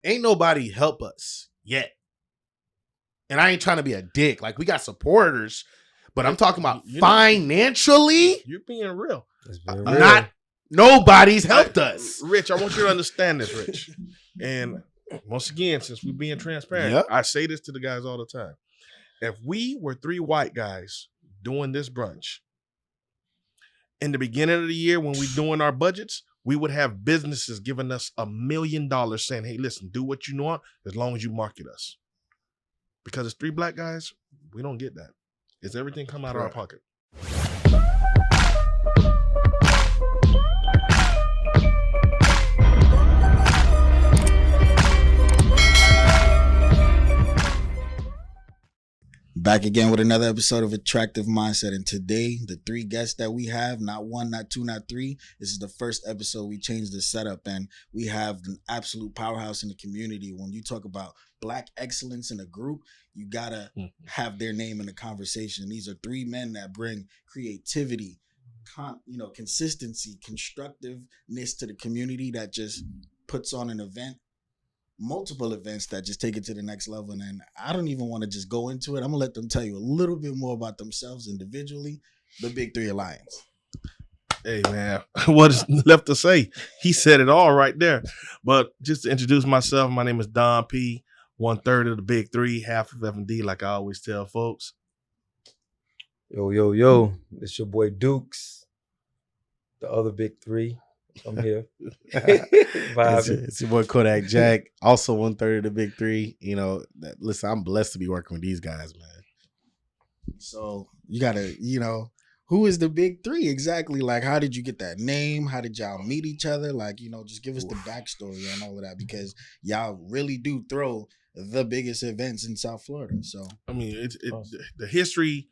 ain't nobody help us yet. And I ain't trying to be a dick. Like, we got supporters, but I'm talking about financially. You're being real. Not nobody's helped us. Rich, I want you to understand this, Rich. And once again, since we're being transparent, I say this to the guys all the time. If we were 3 white guys doing this brunch, in the beginning of the year when we're doing our budgets, we would have businesses giving us $1 million saying, hey, listen, do what you want as long as you market us. Because it's 3 black guys, we don't get that. It's everything come out of our pocket. Back again with another episode of Attractive Mindset. And today, the 3 guests that we have, not 1, not 2, not 3. This is the first episode we changed the setup, and we have an absolute powerhouse in the community. When you talk about black excellence in a group, you gotta have their name in the conversation. These are 3 men that bring creativity, consistency, constructiveness to the community that just puts on an event. Multiple events that just take it to the next level. And I don't even want to just go into it. I'm gonna let them tell you a little bit more about themselves individually. The Big 3 Alliance. Hey man, what is left to say? He said it all right there. But just to introduce myself, my name is Don P. 1/3 of the Big 3, half of F&D, like I always tell folks. Yo, it's your boy Dukes, the other Big 3. I'm here. It's your boy Kodak Jack, also 1/3 of the Big 3. Listen, I'm blessed to be working with these guys, man. So you gotta, who is the Big 3 exactly? Like, how did you get that name? How did y'all meet each other? Like, just give us the backstory on all of that, because y'all really do throw the biggest events in South Florida. So I mean, the history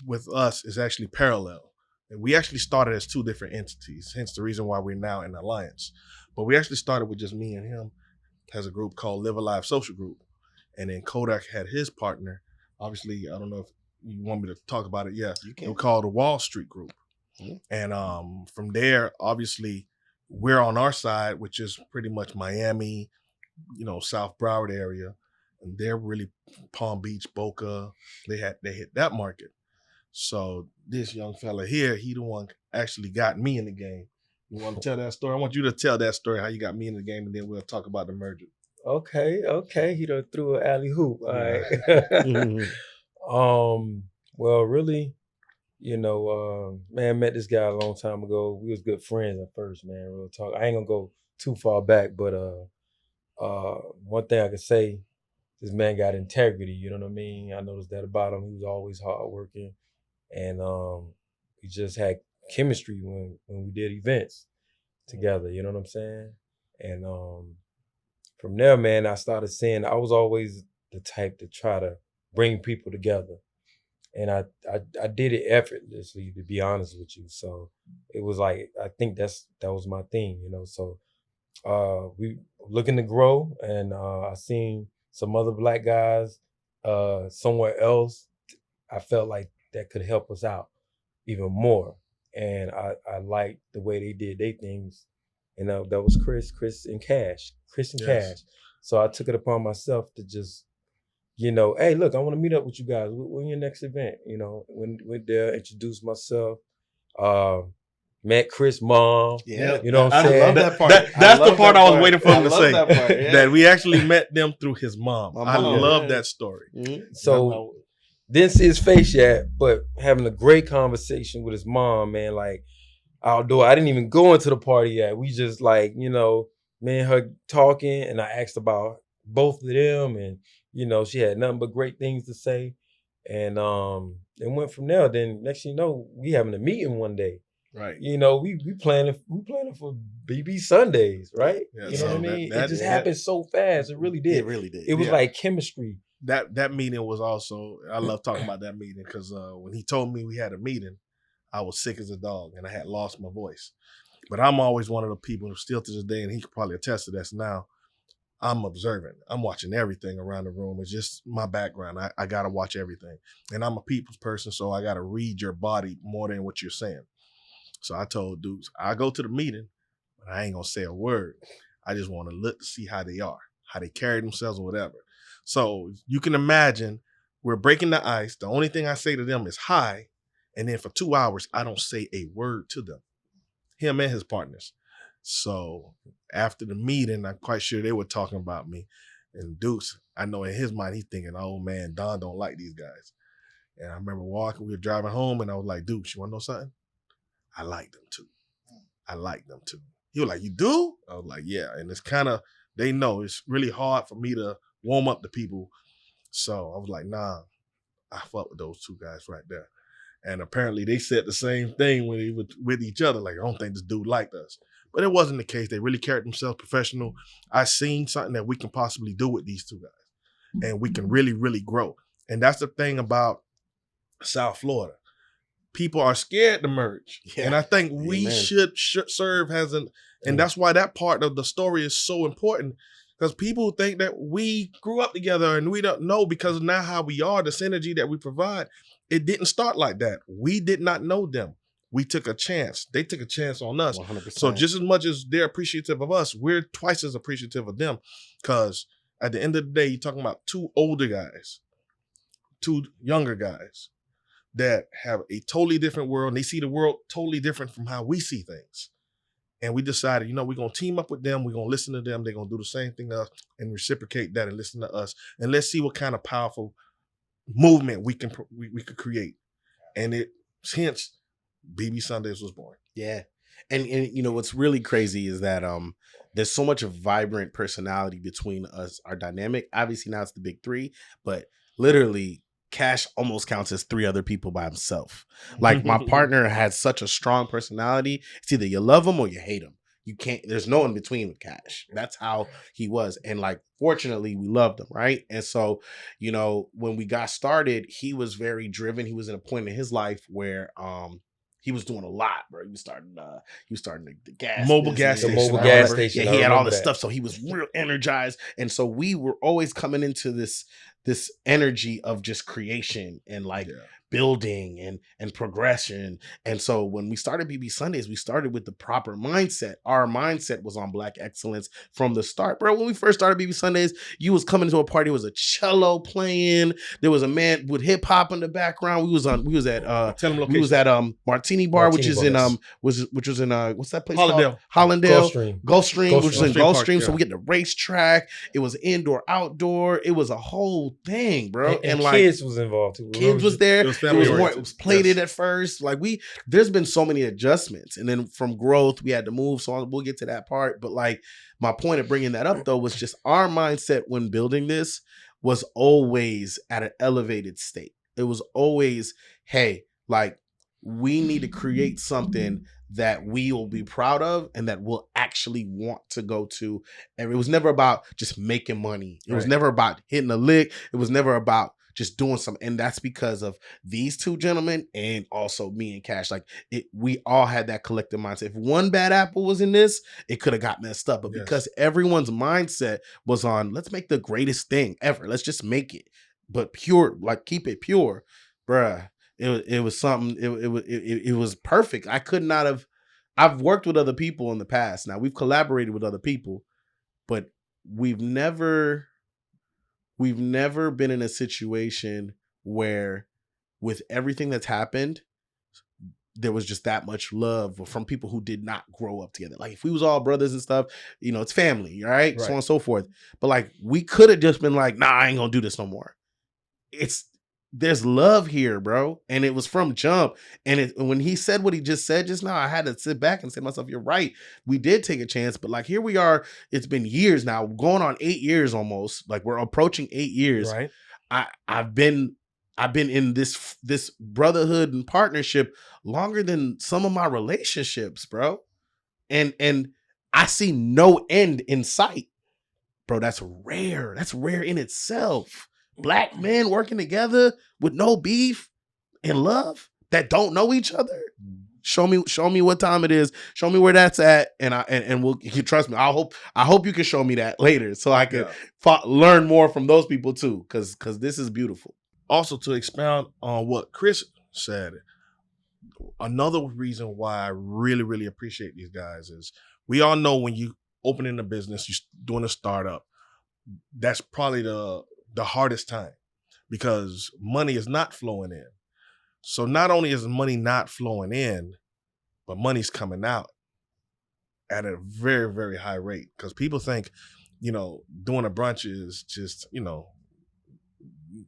with us is actually parallel. And we actually started as 2 different entities, hence the reason why we're now in alliance. But we actually started with just me and him as a group called Live Alive Social Group. And then Kodak had his partner. Obviously, I don't know if you want me to talk about it. Yeah, it was called the Wall Street Group. Mm-hmm. And from there, obviously, we're on our side, which is pretty much Miami, South Broward area. And they're really Palm Beach, Boca. They hit that market. So this young fella here, he the one actually got me in the game. You want to tell that story? I want you to tell that story, how you got me in the game, and then we'll talk about the merger. Okay. He done threw an alley hoop. All right. Well, really, man, met this guy a long time ago. We was good friends at first, man. Real talk. I ain't gonna go too far back, but one thing I can say, this man got integrity. You know what I mean? I noticed that about him. He was always hardworking. And we just had chemistry when we did events together, you know what I'm saying? And from there, man, I started seeing, I was always the type to try to bring people together. And I did it effortlessly, to be honest with you. So it was like, I think that was my thing, So we looking to grow, and I seen some other black guys somewhere else. I felt like that could help us out even more. And I liked the way they did their things. And that was Chris and Cash. So I took it upon myself to just, hey, look, I want to meet up with you guys. When your next event? Went there, introduced myself. Met Chris' mom. Yeah. You know what I'm saying? I love that part. That's the part I was waiting for him to say. That part, yeah. That we actually met them through his mom. I love that story. Mm-hmm. So didn't see his face yet, but having a great conversation with his mom, man, like outdoor. I didn't even go into the party yet. We just like, me and her talking, and I asked about both of them, and she had nothing but great things to say. And it went from there. Then next thing you know, we having a meeting one day. Right. We planning for BB Sundays, right? Yeah, you know what I mean? It just happened so fast. It really did. It really did. It was like chemistry. That meeting was also, I love talking about that meeting, because when he told me we had a meeting, I was sick as a dog and I had lost my voice. But I'm always one of the people who still to this day, and he could probably attest to this now, I'm observant. I'm watching everything around the room. It's just my background. I got to watch everything. And I'm a people's person, so I got to read your body more than what you're saying. So I told dudes, I go to the meeting, but I ain't going to say a word. I just want to look to see how they are. how they carry themselves or whatever. So you can imagine we're breaking the ice. The only thing I say to them is hi. And then for 2 hours, I don't say a word to them, him and his partners. So after the meeting, I'm quite sure they were talking about me. And Deuce, I know in his mind, he's thinking, oh man, Don don't like these guys. And I remember walking, we were driving home, and I was like, Deuce, you want to know something? I like them too. I like them too. He was like, you do? I was like, yeah. And it's kind of, they know it's really hard for me to warm up to people. So I was like, nah, I fuck with those two guys right there. And apparently they said the same thing when they were with each other. Like, I don't think this dude liked us. But it wasn't the case. They really carried themselves professional. I seen something that we can possibly do with these two guys. And we can really, really grow. And that's the thing about South Florida. People are scared to merge. Yeah. And I think we should serve as an, and that's why that part of the story is so important, because people think that we grew up together and we don't know, because now how we are, the synergy that we provide, it didn't start like that. We did not know them. We took a chance. They took a chance on us. 100%. So just as much as they're appreciative of us, we're twice as appreciative of them, because at the end of the day, you're talking about two older guys, two younger guys that have a totally different world, and they see the world totally different from how we see things. And we decided, you know, we're going to team up with them. We're going to listen to them. They're going to do the same thing to us and reciprocate that and listen to us. And let's see what kind of powerful movement we could create. And hence BB Sundays was born. Yeah. And you know, what's really crazy is that there's so much vibrant personality between us, our dynamic. Obviously now it's the big three, but literally Cash almost counts as three other people by himself. Like, my partner has such a strong personality. It's either you love him or you hate him. You can't, there's no in between with Cash. That's how he was. And like, fortunately, we loved him, right? And so, you know, when we got started, he was very driven. He was at a point in his life where he was doing a lot, bro. He was starting the gas mobile business, gas station. Gas station. Yeah, he had all this stuff, so he was real energized. And so we were always coming into this energy of just creation and like building and progression. And so when we started BB Sundays, we started with the proper mindset. Our mindset was on Black excellence from the start, bro. When we first started BB Sundays, you was coming to a party, there was a cello playing, there was a man with hip hop in the background. We was at Martini Bar, which was in what's that place called? Hollandale. Gulfstream, which was in Gulfstream. Yeah. So we get the racetrack. It was indoor, outdoor. It was a whole thing, bro. And like, kids was involved too. Kids was there. It was plated at first. Like, there's been so many adjustments, and then from growth we had to move. So we'll get to that part. But like, my point of bringing that up though was just our mindset when building this was always at an elevated state. It was always, hey, like, we need to create something that we will be proud of and that we'll actually want to go to. And it was never about just making money. It was never about hitting a lick. It was never about just doing something. And that's because of these two gentlemen and also me and Cash. Like, we all had that collective mindset. If one bad apple was in this, it could have got messed up. But because everyone's mindset was on, let's make the greatest thing ever. Let's just make it, but pure, like, keep it pure, bruh. It was something. It was perfect. I could not have. I've worked with other people in the past. Now, we've collaborated with other people, but we've never been in a situation where, with everything that's happened, there was just that much love from people who did not grow up together. Like, if we was all brothers and stuff, you know, it's family, right? So on and so forth. But like, we could have just been like, nah, I ain't gonna do this no more. There's love here, bro. And it was from jump. And when he said what he just said just now, I had to sit back and say to myself, you're right. We did take a chance, but like, here we are. It's been years now, going on 8 years almost. Like, we're approaching 8 years. Right. I've been in this brotherhood and partnership longer than some of my relationships, bro. And I see no end in sight. Bro, that's rare. That's rare in itself. Black men working together with no beef and love that don't know each other. Show me what time it is. Show me where that's at, and we'll, you trust me. I hope you can show me that later, so I can learn more from those people too, because this is beautiful. Also, to expound on what Chris said, another reason why I really, really appreciate these guys is, we all know when you opening a business, you're doing a startup, that's probably the hardest time because money is not flowing in. So not only is money not flowing in, but money's coming out at a very, very high rate because people think, doing a brunch is just,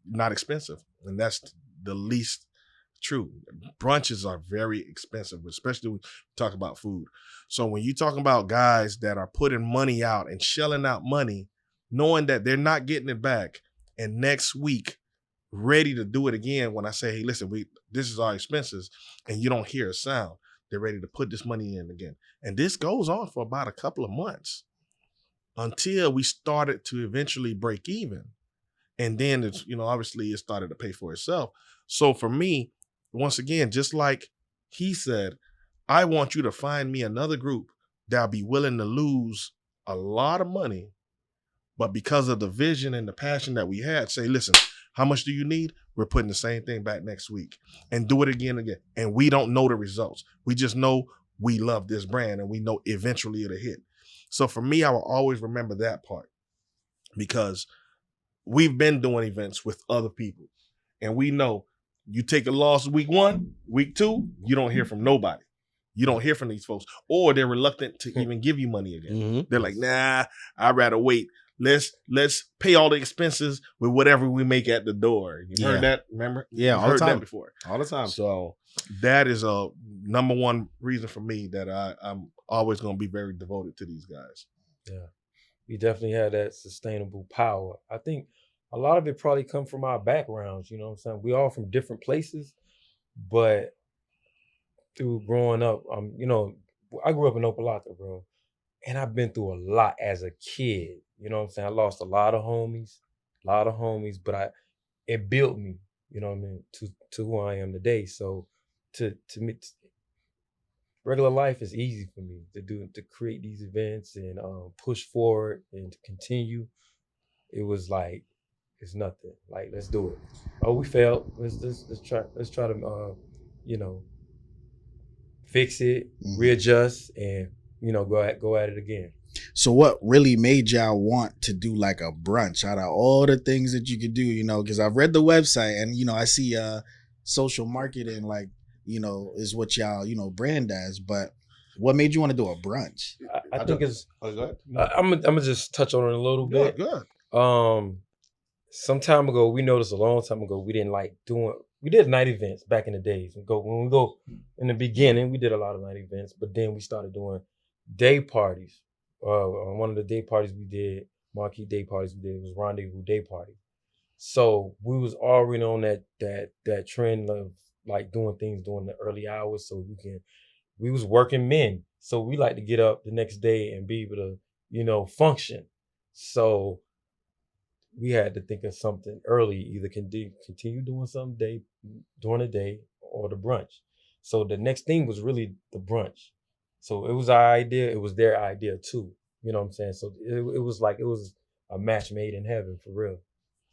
not expensive. And that's the least true. Brunches are very expensive, especially when you talk about food. So when you talk about guys that are putting money out and shelling out money, knowing that they're not getting it back, and next week ready to do it again, when I say, hey, listen, this is our expenses, and you don't hear a sound, they're ready to put this money in again. And this goes on for about a couple of months until we started to eventually break even. And then it's, obviously it started to pay for itself. So for me, once again, just like he said, I want you to find me another group that'll be willing to lose a lot of money, but because of the vision and the passion that we had, say, listen, how much do you need? We're putting the same thing back next week and do it again and again. And we don't know the results. We just know we love this brand and we know eventually it'll hit. So for me, I will always remember that part because we've been doing events with other people and we know you take a loss week 1, week 2, you don't hear from nobody. You don't hear from these folks, or they're reluctant to even give you money again. Mm-hmm. They're like, nah, I'd rather wait. Let's pay all the expenses with whatever we make at the door. You heard that? Remember? Yeah, all the time. That before. All the time. So that is a number one reason for me that I'm always going to be very devoted to these guys. Yeah, we definitely had that sustainable power. I think a lot of it probably come from our backgrounds. You know what I'm saying? We all from different places, but through growing up, I grew up in Opelika, bro, and I've been through a lot as a kid. You know what I'm saying? I lost a lot of homies, but it built me. You know what I mean? To who I am today. So to me, regular life is easy for me to create these events and push forward and to continue. It was like it's nothing. Like, let's do it. Oh, we failed. Let's try to fix it, readjust, and go at it again. So what really made y'all want to do like a brunch out of all the things that you could do? Because I've read the website and I see social marketing is what y'all brand as. But what made you want to do a brunch? I think it's. Oh, go ahead. I'm gonna just touch on it a little bit. Good. Some time ago, we noticed a long time ago we didn't like doing. We did night events back in the days. When we go in the beginning, we did a lot of night events, but then we started doing day parties. One of the day parties we did, marquee day parties we did, was Rendezvous Day Party. So we was already on that trend of like doing things during the early hours, so we was working men, so we like to get up the next day and be able to function. So we had to think of something early, either continue doing something during the day or the brunch. So the next thing was really the brunch. So it was our idea, it was their idea too. You know what I'm saying? So it was like it was a match made in heaven for real.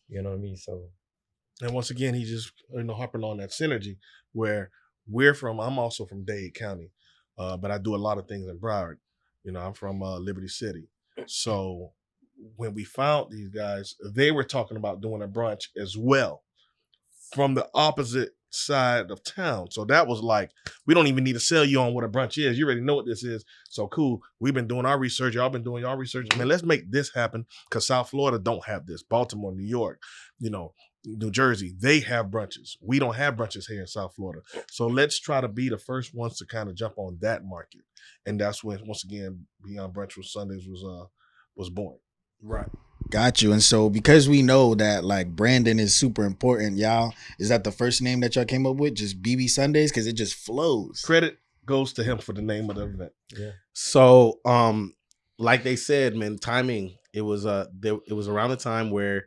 You know what I mean? So, and once again, he just harping on that synergy where I'm also from Dade County, but I do a lot of things in Broward. I'm from Liberty City. So when we found these guys, they were talking about doing a brunch as well from the opposite side of town. So that was like, we don't even need to sell you on what a brunch is. You already know what this is. So cool. We've been doing our research. Y'all been doing y'all research. Man, let's make this happen because South Florida don't have this. Baltimore, New York, New Jersey, they have brunches. We don't have brunches here in South Florida. So let's try to be the first ones to kind of jump on that market. And that's when, once again, Beyond Brunch with Sundays was born. Right. Got you. And so because we know that like branding is super important, y'all, is that the first name that y'all came up with? Just BB Sundays? Because it just flows. Credit goes to him for the name of the event. Yeah. So like they said, man, timing, it was around the time where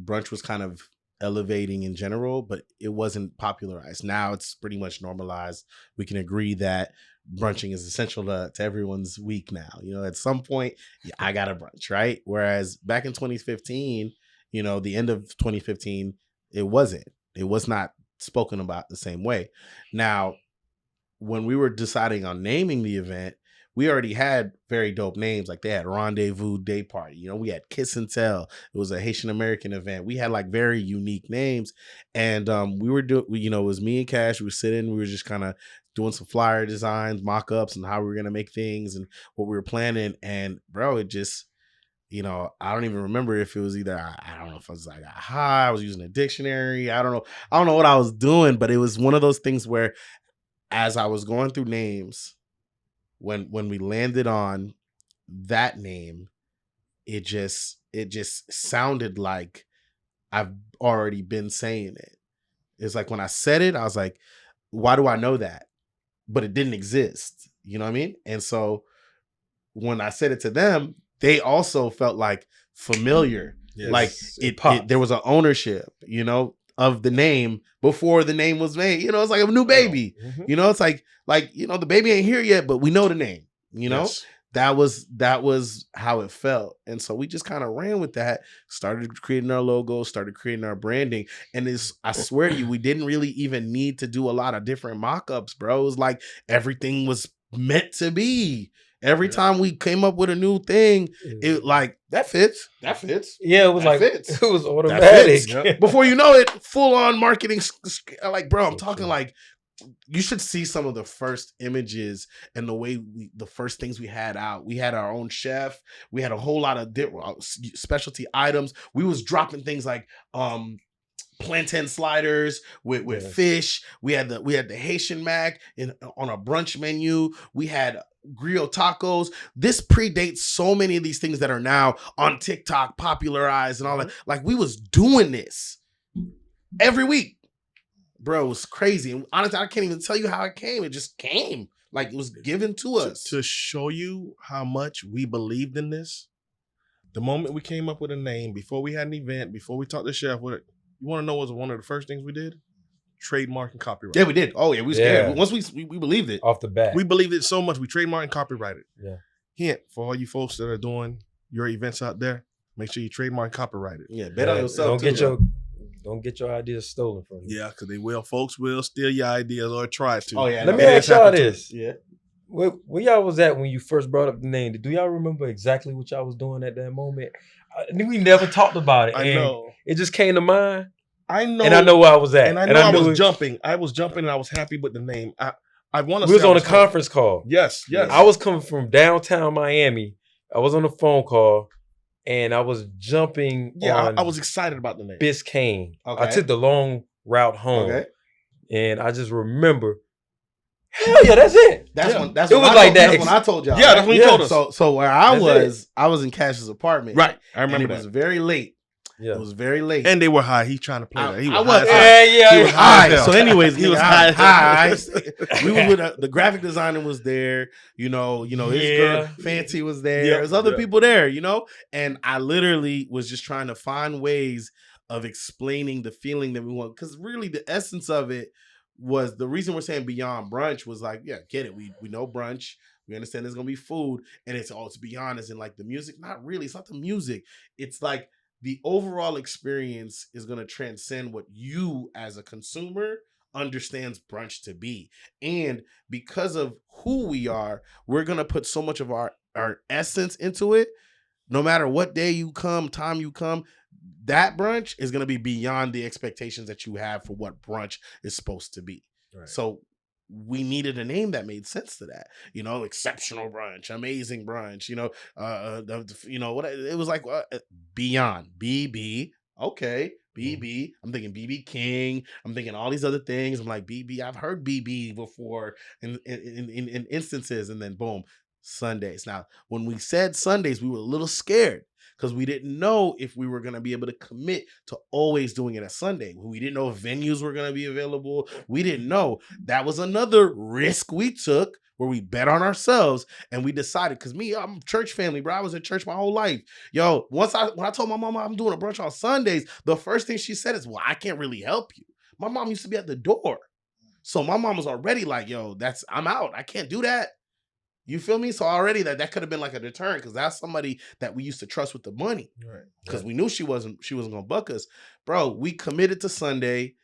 brunch was kind of elevating in general, but it wasn't popularized. Now it's pretty much normalized. We can agree that brunching is essential to everyone's week now. At some point, I got a brunch, right? Whereas back in 2015, the end of 2015, it was not spoken about the same way. Now, when we were deciding on naming the event, we already had very dope names. Like they had Rendezvous Day Party. You know, we had Kiss and Tell. It was a Haitian American event. We had like very unique names. And we were doing, you know, it was me and Cash. We were sitting, we were just kind of doing some flyer designs, mock-ups, and how we were going to make things and what we were planning. And bro, it just, you know, I don't even remember if it was either, I don't know if I was like high, I was using a dictionary. I don't know what I was doing, but it was one of those things where as I was going through names, when we landed on that name, it just sounded like I've already been saying it. It's like when I said it, I was like, why do I know that? But it didn't exist. You know what I mean? And so when I said it to them, they also felt like familiar. Yes. Like there was an ownership, you know, of the name before the name was made. You know, it's like a new baby. Mm-hmm. You know, it's like, you know, the baby ain't here yet, but we know the name, you know? Yes. That was how it felt. And so we just kind of ran with that, started creating our logo, started creating our branding. And I swear to you, we didn't really even need to do a lot of different mock-ups, bro. It was like everything was meant to be. Every time we came up with a new thing, it like, that fits. Yeah, it was fits. It was automatic. Yep. Before you know it, full on marketing. Like, bro, I'm talking like, you should see some of the first images and the way the first things we had out. We had our own chef. We had a whole lot of specialty items. We was dropping things like plantain sliders with fish. We had the Haitian mac on a brunch menu. We had grill tacos. This predates so many of these things that are now on TikTok popularized and all that. Like we was doing this every week. Bro, it was crazy. And honestly, I can't even tell you how it came. It just came. Like it was given to us. To show you how much we believed in this, the moment we came up with a name, before we had an event, before we talked to the chef, you want to know what was one of the first things we did? Trademark and copyright. Yeah, we did. Oh, yeah, we was scared. Once we believed it. Off the bat. We believed it so much, we trademarked and copyrighted. Yeah. Hint, for all you folks that are doing your events out there, make sure you trademark and copyright it. Yeah, bet on yourself. Don't get your ideas stolen from you. Yeah, because folks will steal your ideas or try to. Oh, yeah. Let me ask y'all this. Yeah. Where y'all was at when you first brought up the name? Do y'all remember exactly what y'all was doing at that moment? We never talked about it. I know. It just came to mind. I know. And I know where I was at. And I was jumping. I was jumping and I was happy with the name. I want to We was on a conference call. Yes. I was coming from downtown Miami. I was on a phone call. And I was jumping on I was excited about the name. Biscayne. Okay. I took the long route home. Okay. And I just remember, hell yeah, that's it. That's when when I told y'all. Yeah, that's when you told us. So where I was in Cash's apartment. Right. I remember that. It was very late. Yeah. It was very late. And they were high. He's trying to play that. He was high. He was high. So anyways, he was high. We were with the graphic designer was there. You know, his girl Fancy was there. There's other people there, you know? And I literally was just trying to find ways of explaining the feeling that we want. Because really the essence of it was the reason we're saying beyond brunch was like, yeah, get it. We know brunch. We understand there's gonna be food. And it's beyond as in like the music. Not really. It's not the music. It's like the overall experience is going to transcend what you as a consumer understands brunch to be. And because of who we are, we're going to put so much of our essence into it. No matter what day you come, time you come, that brunch is going to be beyond the expectations that you have for what brunch is supposed to be. Right. So we needed a name that made sense to that, you know, exceptional brunch, amazing brunch, you know, what it was like beyond BB. Okay. BB. I'm thinking BB King. I'm thinking all these other things. I'm like BB. I've heard BB before in instances, and then boom, Sundays. Now, when we said Sundays, we were a little scared because we didn't know if we were going to be able to commit to always doing it at Sunday. We didn't know if venues were going to be available. We didn't know. That was another risk we took where we bet on ourselves and we decided, because I'm church family, bro. I was at church my whole life. Yo, when I told my mama I'm doing a brunch on Sundays, the first thing she said is, well, I can't really help you. My mom used to be at the door. So my mom was already like, yo, I'm out. I can't do that. You feel me? So already that could have been like a deterrent because that's somebody that we used to trust with the money. Right. Because we knew she wasn't gonna buck us. Bro, we committed to Sunday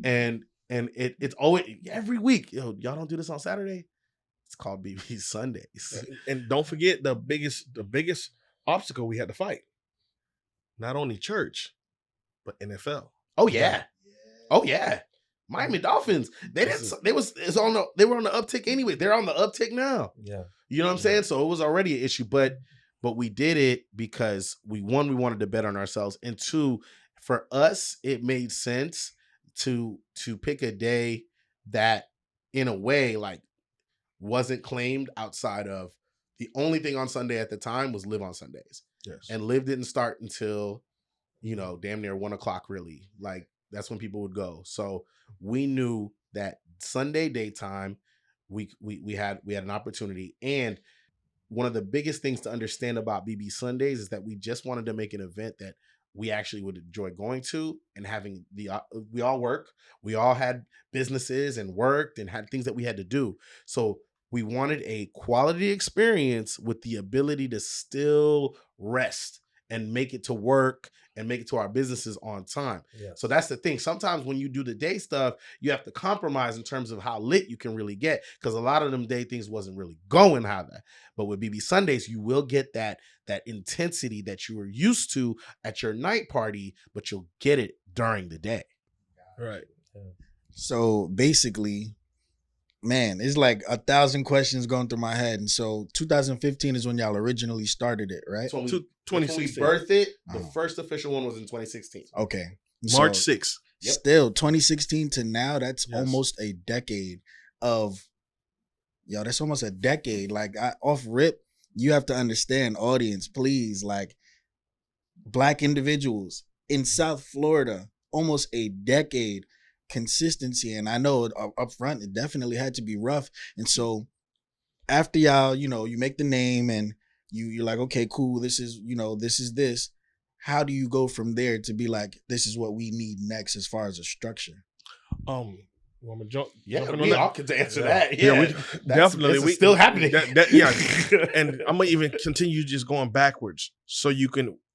and it's always every week. Yo, y'all don't do this on Saturday? It's called BB Sundays. And don't forget the biggest obstacle we had to fight. Not only church, but NFL. Oh yeah. Oh yeah. Miami Dolphins. They were on the uptick anyway. They're on the uptick now. Yeah. You know what I'm saying? So it was already an issue, but we did it because we wanted to bet on ourselves, and two, for us, it made sense to pick a day that, in a way, like, wasn't claimed outside of the only thing on Sunday at the time was Live on Sundays. Yes. And Live didn't start until, damn near 1:00 really. Like, that's when people would go. So we knew that Sunday daytime, we had an opportunity. And one of the biggest things to understand about BB Sundays is that we just wanted to make an event that we actually would enjoy going to and having we all work. We all had businesses and worked and had things that we had to do. So we wanted a quality experience with the ability to still rest and make it to work and make it to our businesses on time. Yeah. So that's the thing. Sometimes when you do the day stuff, you have to compromise in terms of how lit you can really get, because a lot of them day things wasn't really going how that. But with BB Sundays, you will get that intensity that you were used to at your night party, but you'll get it during the day. Right. So basically, man, it's like 1,000 questions going through my head. And so 2015 is when y'all originally started it, right? So when we 2016. birthed it, the first official one was in 2016. Okay. March So 6th. Yep. Still, 2016 to now, that's Yes. almost a decade of, that's almost a decade. Like, off rip, you have to understand, audience, please, like, Black individuals in South Florida, almost a decade consistency. And I know up front, it definitely had to be rough. And so after y'all, you make the name and you're like, okay, cool. This is, this. How do you go from there to be like, this is what we need next as far as a structure? Want me to jump? Yeah, jump in we on all that? can answer that. Yeah, Yeah, definitely. It's still happening. Yeah, and I'm gonna even continue just going backwards, so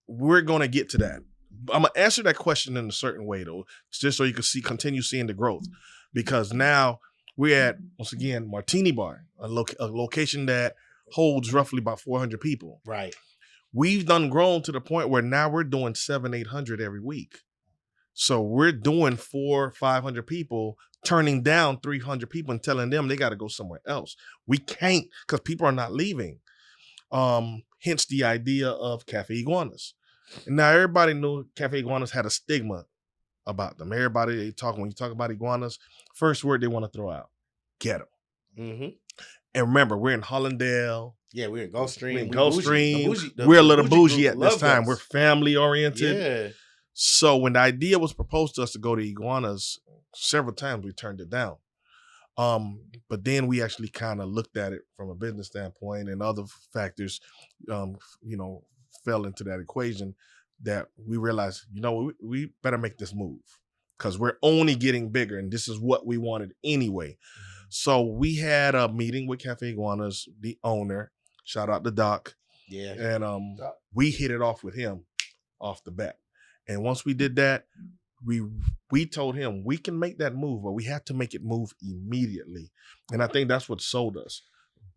we're gonna get to that. I'm gonna answer that question in a certain way though, just so you can continue seeing the growth, because now we're at, once again, Martini Bar, a location that holds roughly about 400 people. Right. We've grown to the point where now we're doing 700-800 every week. So we're doing 400-500 people, turning down 300 people and telling them they got to go somewhere else. We can't, because people are not leaving. Hence the idea of Cafe Iguanas. And now everybody knew Cafe Iguanas had a stigma about them. Everybody, when you talk about iguanas, first word they want to throw out, ghetto. Mm-hmm. And remember, we're in Hollandale. Yeah, we're in Gulfstream. We're in Gulfstream. We're We're a little bougie at this time. Us. We're family oriented. Yeah. So when the idea was proposed to us to go to Iguanas, several times we turned it down. But then we actually kind of looked at it from a business standpoint, and other factors, fell into that equation, that we realized, we better make this move, because we're only getting bigger, and this is what we wanted anyway. So we had a meeting with Cafe Iguanas, the owner, shout out to Doc. Yeah. And we hit it off with him off the bat. And once we did that, we told him we can make that move, but we have to make it move immediately. And I think that's what sold us.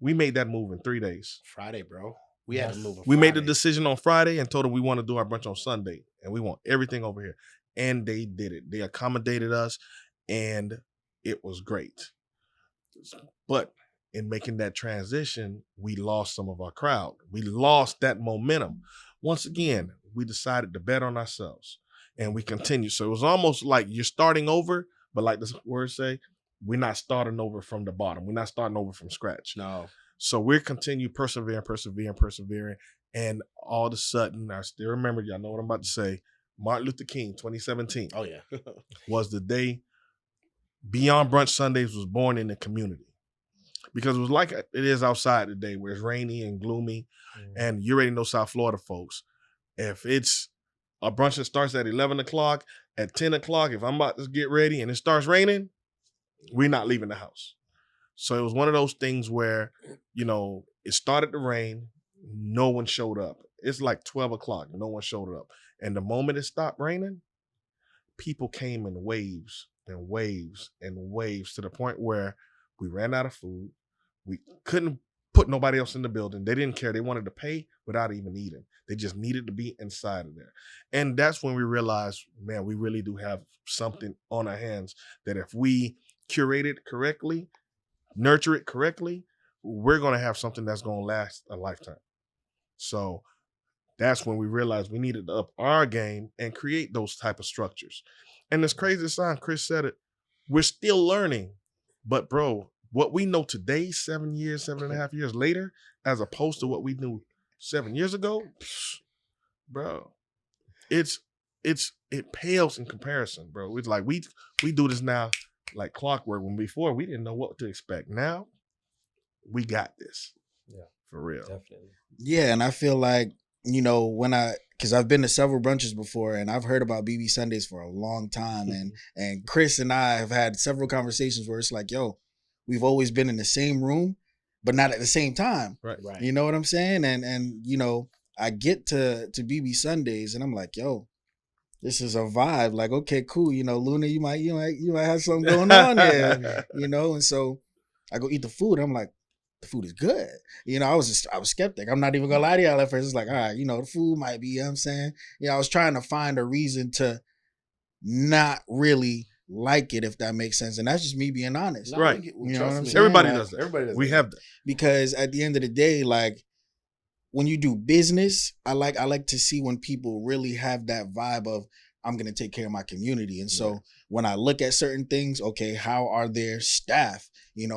We made that move in 3 days. Friday, bro. We had to move. We made the decision on Friday and told them we want to do our brunch on Sunday, and we want everything over here. And they did it. They accommodated us, and it was great. But in making that transition, we lost some of our crowd. We lost that momentum. Once again, we decided to bet on ourselves, and we continued. So it was almost like you're starting over, but like the words say, we're not starting over from the bottom. We're not starting over from scratch. No. So we're continue persevering. And all of a sudden, I still remember, y'all know what I'm about to say, Martin Luther King, 2017. Oh, yeah. was the day Beyond Brunch Sundays was born in the community. Because it was like it is outside today, where it's rainy and gloomy. And you already know South Florida folks. If it's a brunch that starts at 11 o'clock, at 10 o'clock, if I'm about to get ready and it starts raining, we're not leaving the house. So it was one of those things where, it started to rain, no one showed up. It's like 12 o'clock, no one showed up. And the moment it stopped raining, people came in waves and waves and waves, to the point where we ran out of food. We couldn't put nobody else in the building. They didn't care. They wanted to pay without even eating. They just needed to be inside of there. And that's when we realized, man, we really do have something on our hands that if we curate it correctly, nurture it correctly, we're going to have something that's going to last a lifetime. So that's when we realized we needed to up our game and create those type of structures. And this crazy sign, Chris said it, we're still learning. But bro, what we know today, 7.5 years later, as opposed to what we knew 7 years ago, bro, it pales in comparison, bro. It's like we do this now like clockwork, when before we didn't know what to expect. Now we got this. Yeah. For real. Definitely. Yeah, and I feel like, because I've been to several brunches before, and I've heard about BB Sundays for a long time, and Chris and I have had several conversations where it's like, yo, we've always been in the same room, but not at the same time. Right. You know what I'm saying? And I get to BB Sundays, and I'm like, yo, this is a vibe. Like, okay, cool. Luna, you might have something going on there. And so I go eat the food. I'm like, the food is good. I was skeptic. I'm not even gonna lie to y'all at first. It's like, all right, the food might be, what I'm saying? I was trying to find a reason to not really like it, if that makes sense. And that's just me being honest. Right. You know what I'm saying? Everybody Like, does that. Everybody does we that. have that. Because at the end of the day, like, when you do business, I like to see when people really have that vibe of, I'm going to take care of my community. And so when I look at certain things, okay, how are their staff?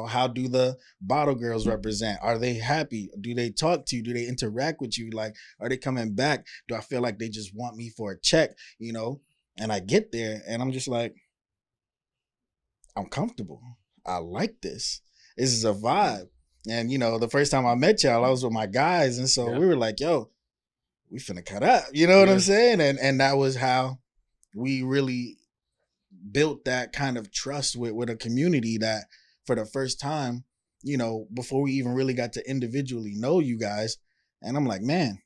How do the bottle girls represent? Are they happy? Do they talk to you? Do they interact with you? Like, are they coming back? Do I feel like they just want me for a check? And I get there and I'm just like, I'm comfortable. I like this. This is a vibe. And, the first time I met y'all, I was with my guys. And so we were like, yo, we finna cut up. You know what I'm saying? And that was how we really built that kind of trust with a community that for the first time, before we even really got to individually know you guys. And I'm like, man,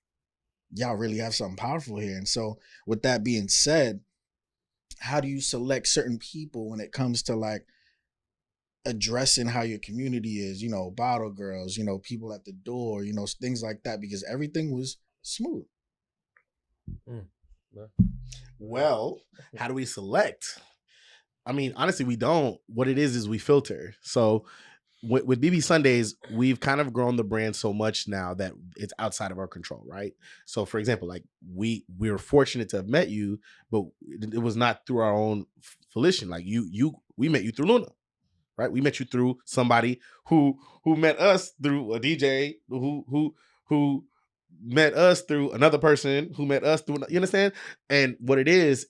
y'all really have something powerful here. And so with that being said, how do you select certain people when it comes to like addressing how your community is, bottle girls, people at the door, things like that, because everything was smooth. Well, how do we select? I mean, honestly, we don't. What it is we filter. So with BB Sundays, we've kind of grown the brand so much now that it's outside of our control, right? So, for example, like we were fortunate to have met you, but it was not through our own volition. Like we met you through Luna, right? We met you through somebody who met us through a DJ who met us through another person who met us through, you understand? And what it is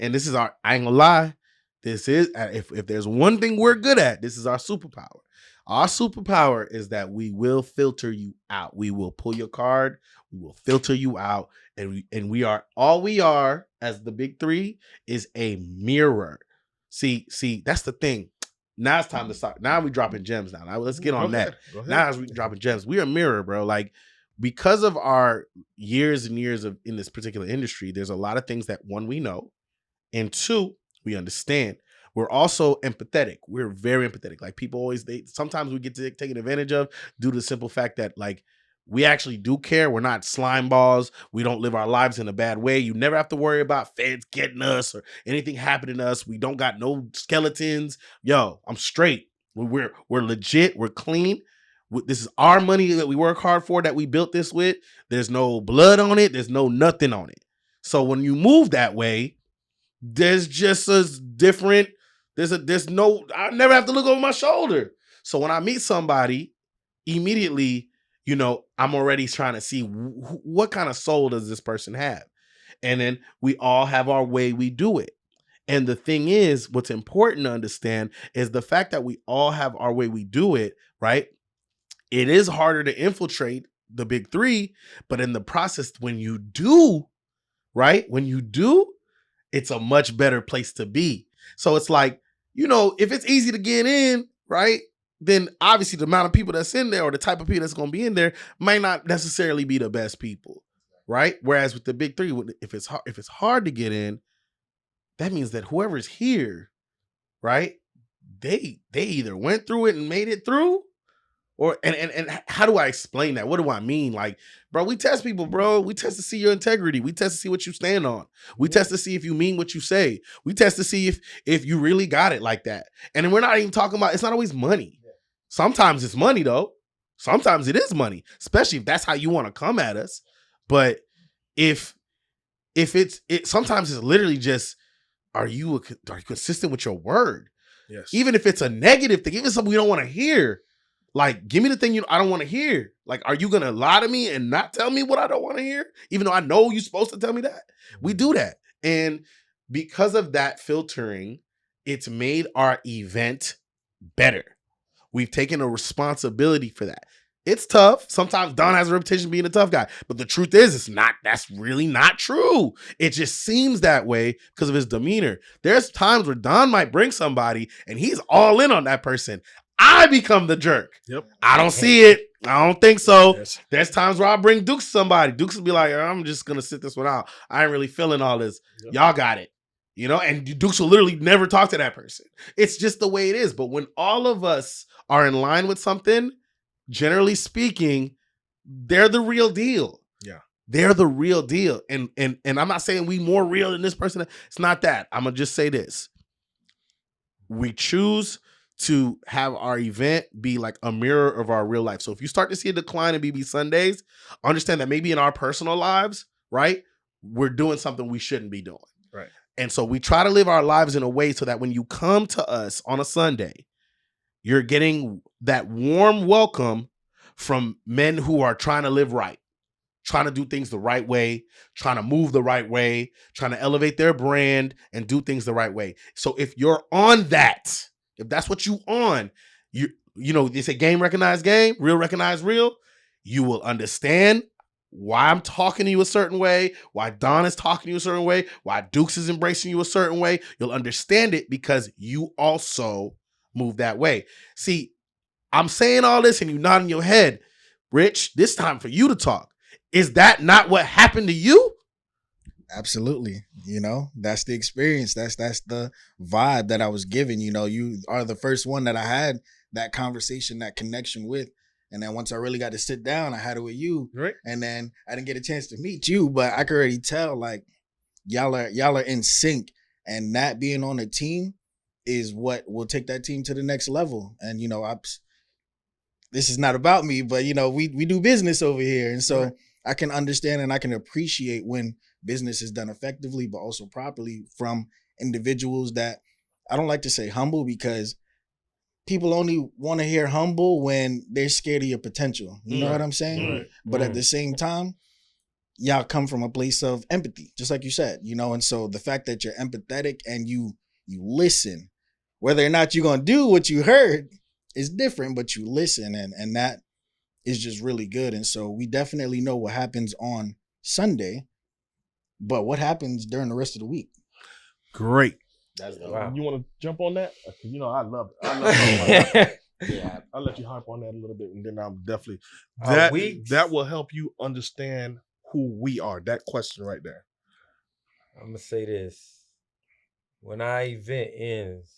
and this is I ain't gonna lie, this is, if there's one thing we're good at, this is our superpower. Our superpower is that we will filter you out. We will pull your card, we will filter you out, and we are, all we are as the big three is a mirror. See, that's the thing. Now it's time to start. Now we dropping gems now. Now let's get on that. Now as we dropping gems, we are a mirror, bro. Like, because of our years and years of in this particular industry, there's a lot of things that, one, we know, and two, we understand. We're also empathetic. We're very empathetic. Like, people always, sometimes we get taken advantage of due to the simple fact that, like, we actually do care. We're not slime balls. We don't live our lives in a bad way. You never have to worry about feds getting us or anything happening to us. We don't got no skeletons. Yo, I'm straight. We're legit. We're clean. This is our money that we work hard for, that we built this with. There's no blood on it. There's no nothing on it. So when you move that way, there's just a different, there's no, I never have to look over my shoulder. So when I meet somebody, immediately, I'm already trying to see what kind of soul does this person have? And then we all have our way we do it. And the thing is, what's important to understand is the fact that we all have our way we do it, right? It is harder to infiltrate the big three, but in the process, when you do, right? When you do, it's a much better place to be. So it's like, if it's easy to get in, right? Then obviously the amount of people that's in there, or the type of people that's going to be in there, might not necessarily be the best people, right? Whereas with the big three, if it's hard to get in, that means that whoever's here, right? They either went through it and made it through, Or and how do I explain that? What do I mean? Like, bro, we test people, bro. We test to see your integrity. We test to see what you stand on. We test to see if you mean what you say. We test to see if you really got it like that. And then we're not even talking about, it's not always money. Sometimes it's money though. Sometimes it is money, especially if that's how you want to come at us. But if it's sometimes it's literally just, are you consistent with your word? Yes. Even if it's a negative thing, even something we don't want to hear. Like, give me the thing I don't want to hear. Like, are you going to lie to me and not tell me what I don't want to hear? Even though I know you're supposed to tell me that. We do that. And because of that filtering, it's made our event better. We've taken a responsibility for that. It's tough. Sometimes Don has a reputation of being a tough guy. But the truth is, that's really not true. It just seems that way because of his demeanor. There's times where Don might bring somebody and he's all in on that person. I become the jerk. Yep. I don't see it. I don't think so. Yes. There's times where I bring Dukes to somebody. Dukes will be like, I'm just going to sit this one out. I ain't really feeling all this. Yep. Y'all got it. And Dukes will literally never talk to that person. It's just the way it is. But when all of us are in line with something, generally speaking, they're the real deal. Yeah. They're the real deal. And I'm not saying we more real than this person. It's not that. I'm going to just say this. We choose to have our event be like a mirror of our real life. So if you start to see a decline in BB Sundays, understand that maybe in our personal lives, right, we're doing something we shouldn't be doing. Right. And so we try to live our lives in a way so that when you come to us on a Sunday, you're getting that warm welcome from men who are trying to live right, trying to do things the right way, trying to move the right way, trying to elevate their brand and do things the right way. So if you're on that, if that's what you on, you they say game recognize game, real recognize real, you will understand why I'm talking to you a certain way, why Don is talking to you a certain way, why Dukes is embracing you a certain way. You'll understand it because you also move that way. See, I'm saying all this and you nodding your head. Rich, this time for you to talk. Is that not what happened to you? Absolutely. That's the experience. That's the vibe that I was given. You are the first one that I had that conversation, that connection with. And then once I really got to sit down, I had it with you. Right. And then I didn't get a chance to meet you, but I could already tell like y'all are in sync. And that being on a team is what will take that team to the next level. And this is not about me, but we do business over here. And so I can understand and I can appreciate when business is done effectively, but also properly from individuals that, I don't like to say humble because people only want to hear humble when they're scared of your potential. You know what I'm saying? Right. But at the same time, y'all come from a place of empathy, just like you said, and so the fact that you're empathetic and you listen, whether or not you're going to do what you heard is different, but you listen and that is just really good. And so we definitely know what happens on Sunday, but what happens during the rest of the week? Great. Wow. You want to jump on that? I love it. Yeah, I'll let you harp on that a little bit, and then I'm definitely that will help you understand who we are. That question right there. I'm gonna say this: when our event ends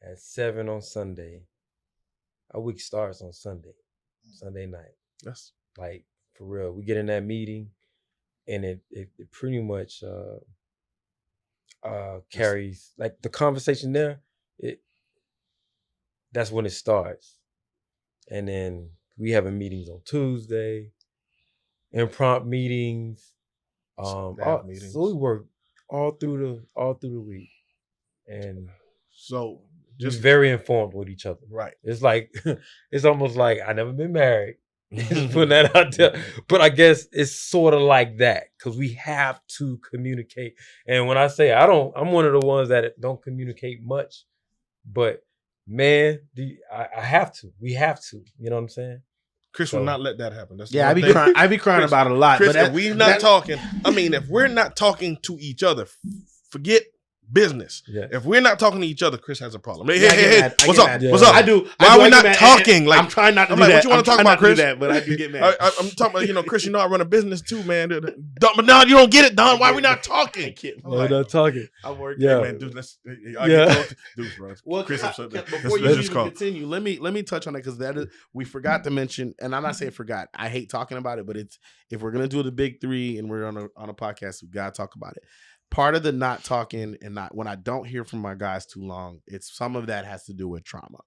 at 7 on Sunday, our week starts on Sunday night. Yes, like for real. We get in that meeting, and it pretty much carries like the conversation there. That's when it starts, and then we have meetings on Tuesday, impromptu meetings, meetings. So we work all through the week, and so just very informed with each other. Right. It's like it's almost like I never been married. Just putting that out there, but I guess it's sort of like that because we have to communicate. And when I say I'm one of the ones that don't communicate much, but man, I have to. We have to. You know what I'm saying? Chris will not let that happen. That's I be crying Chris, about it a lot. Chris, but if we're not talking, if we're not talking to each other, forget business. Yeah. If we're not talking to each other, Chris has a problem. Hey, Yeah, I get hey, mad. I what's get up? mad. Yeah. What's up? I do. Why I are we get not mad. talking? Like, I'm trying not to I'm do like, that. what you want to talk about, Chris? But I do get mad. I'm talking about, Chris, I run a business too, man. But now you don't get it, Don. Why are we not talking? We're not talking. I'm working. Yeah. Hey, man, dude, Dude, bro. Well, Chris, before you let's even continue, let me touch on it because that is we forgot to mention, and I'm not saying forgot. I hate talking about it, but it's if we're gonna do the big three and we're on a podcast, we gotta talk about it. Part of the not talking and not when I don't hear from my guys too long, it's some of that has to do with trauma.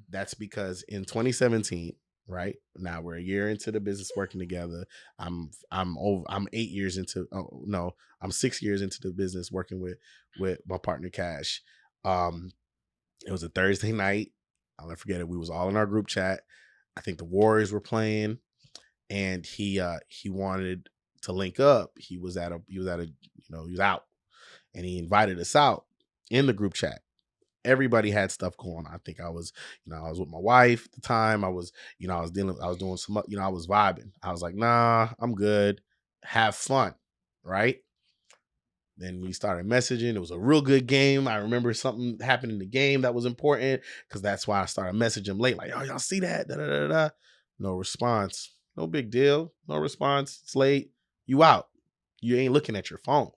That's because in 2017, right now we're a year into the business working together. I'm 8 years into. Oh no, I'm 6 years into the business working with my partner Cash. It was a Thursday night. I'll never forget it. We was all in our group chat. I think the Warriors were playing, and he wanted to link up. He was out, and he invited us out in the group chat. Everybody had stuff going on. I think I was with my wife at the time. I was doing some, I was vibing. I was like, nah, I'm good. Have fun, right? Then we started messaging. It was a real good game. I remember something happened in the game that was important because that's why I started messaging him late. Like, oh, y'all see that? Da, da, da, da. No response. No big deal. No response. It's late. You out. You ain't looking at your phone.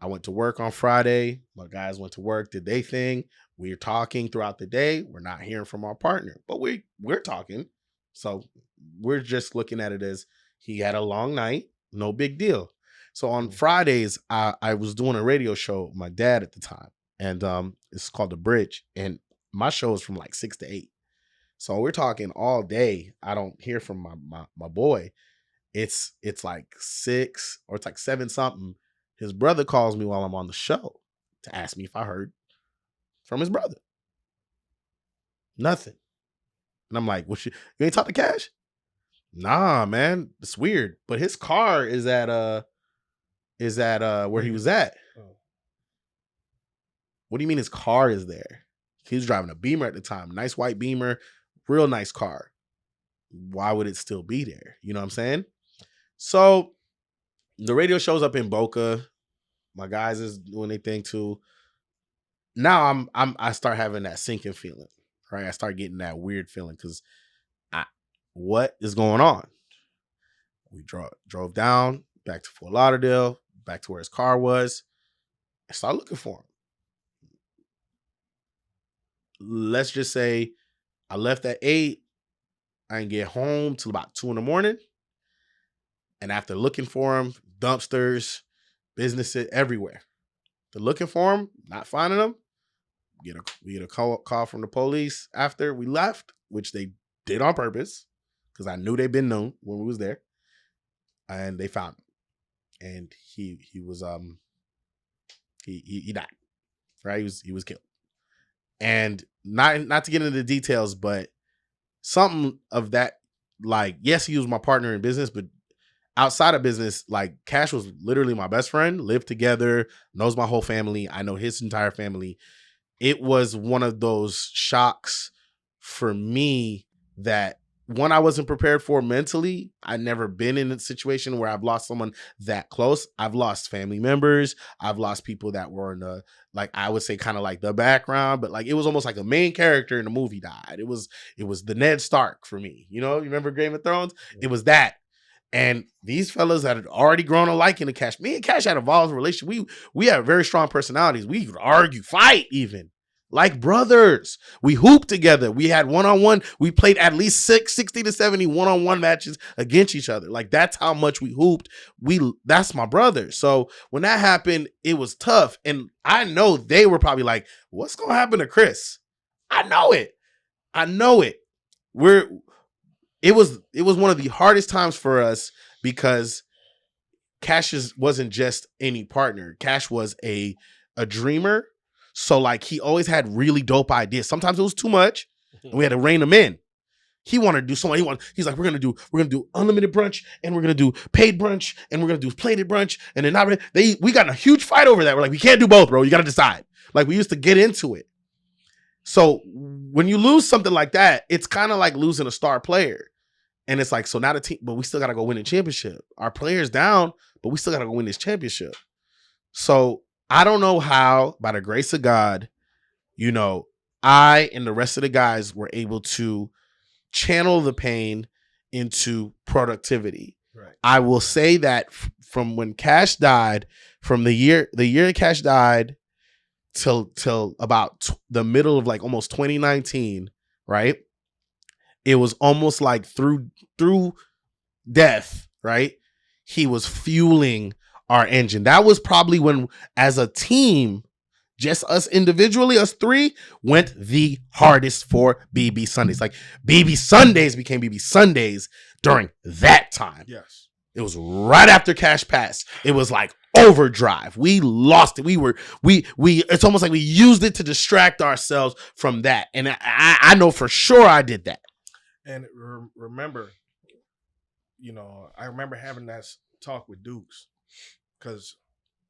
I went to work on Friday. My guys went to work, did their thing. We're talking throughout the day. We're not hearing from our partner, but we're talking. So we're just looking at it as he had a long night. No big deal. So on Fridays, I was doing a radio show with my dad at the time, and it's called The Bridge, and my show is from like 6 to 8. So we're talking all day. I don't hear from my boy. It's like 6 or it's like 7 something. His brother calls me while I'm on the show to ask me if I heard from his brother. Nothing. And I'm like, you ain't talk to Cash? Nah, man, it's weird. But his car is at where he was at. What do you mean his car is there? He was driving a Beamer at the time. Nice white Beamer, real nice car. Why would it still be there? You know what I'm saying? So the radio shows up in Boca. My guys is doing their thing too. Now I start having that sinking feeling, right? I start getting that weird feeling because what is going on? We drove down back to Fort Lauderdale, back to where his car was. I started looking for him. Let's just say I left at 8. I didn't get home till about 2 a.m. And after looking for him, dumpsters, businesses, everywhere. They're looking for him, not finding him. We get a call from the police after we left, which they did on purpose because I knew they'd been known when we was there. And they found him. And he was he died. Right? He was killed. And not to get into the details, but something of that, like, yes, he was my partner in business, but outside of business, like, Cash was literally my best friend, lived together, knows my whole family. I know his entire family. It was one of those shocks for me that one, I wasn't prepared for mentally. I'd never been in a situation where I've lost someone that close. I've lost family members. I've lost people that were in the, like, I would say kind of like the background, but like it was almost like a main character in the movie died. It was the Ned Stark for me. You know, you remember Game of Thrones? It was that. And these fellas had already grown a liking to Cash. Me and Cash had a volatile relationship. We had very strong personalities. We could argue, fight even. Like brothers. We hooped together. We had one-on-one. We played at least 60 to 70 one-on-one matches against each other. Like, that's how much we hooped. That's my brother. So when that happened, it was tough. And I know they were probably like, what's going to happen to Chris? I know it. It was one of the hardest times for us because Cash wasn't just any partner. Cash was a dreamer. So, like, he always had really dope ideas. Sometimes it was too much, and we had to rein him in. He wanted to do something. He's like, we're gonna do unlimited brunch, and we're gonna do paid brunch, and we're gonna do plated brunch, and then we got in a huge fight over that. We're like, we can't do both, bro. You got to decide. Like, we used to get into it. So when you lose something like that, it's kind of like losing a star player, and it's like, so now the team, but we still got to go win the championship. Our player's down, but we still got to go win this championship. So I don't know how, by the grace of God, you know, I and the rest of the guys were able to channel the pain into productivity. Right. I will say that from when Cash died, from the year Cash died till about the middle of like almost 2019, right? It was almost like through death, right? He was fueling our engine. That was probably when, as a team, just us individually, us three, went the hardest for BB Sundays. Like BB Sundays became BB Sundays during that time. Yes. It was right after Cash passed. It was like overdrive. We lost it. We it's almost like we used it to distract ourselves from that. And I know for sure I did that. And remember, I remember having that talk with Dukes, because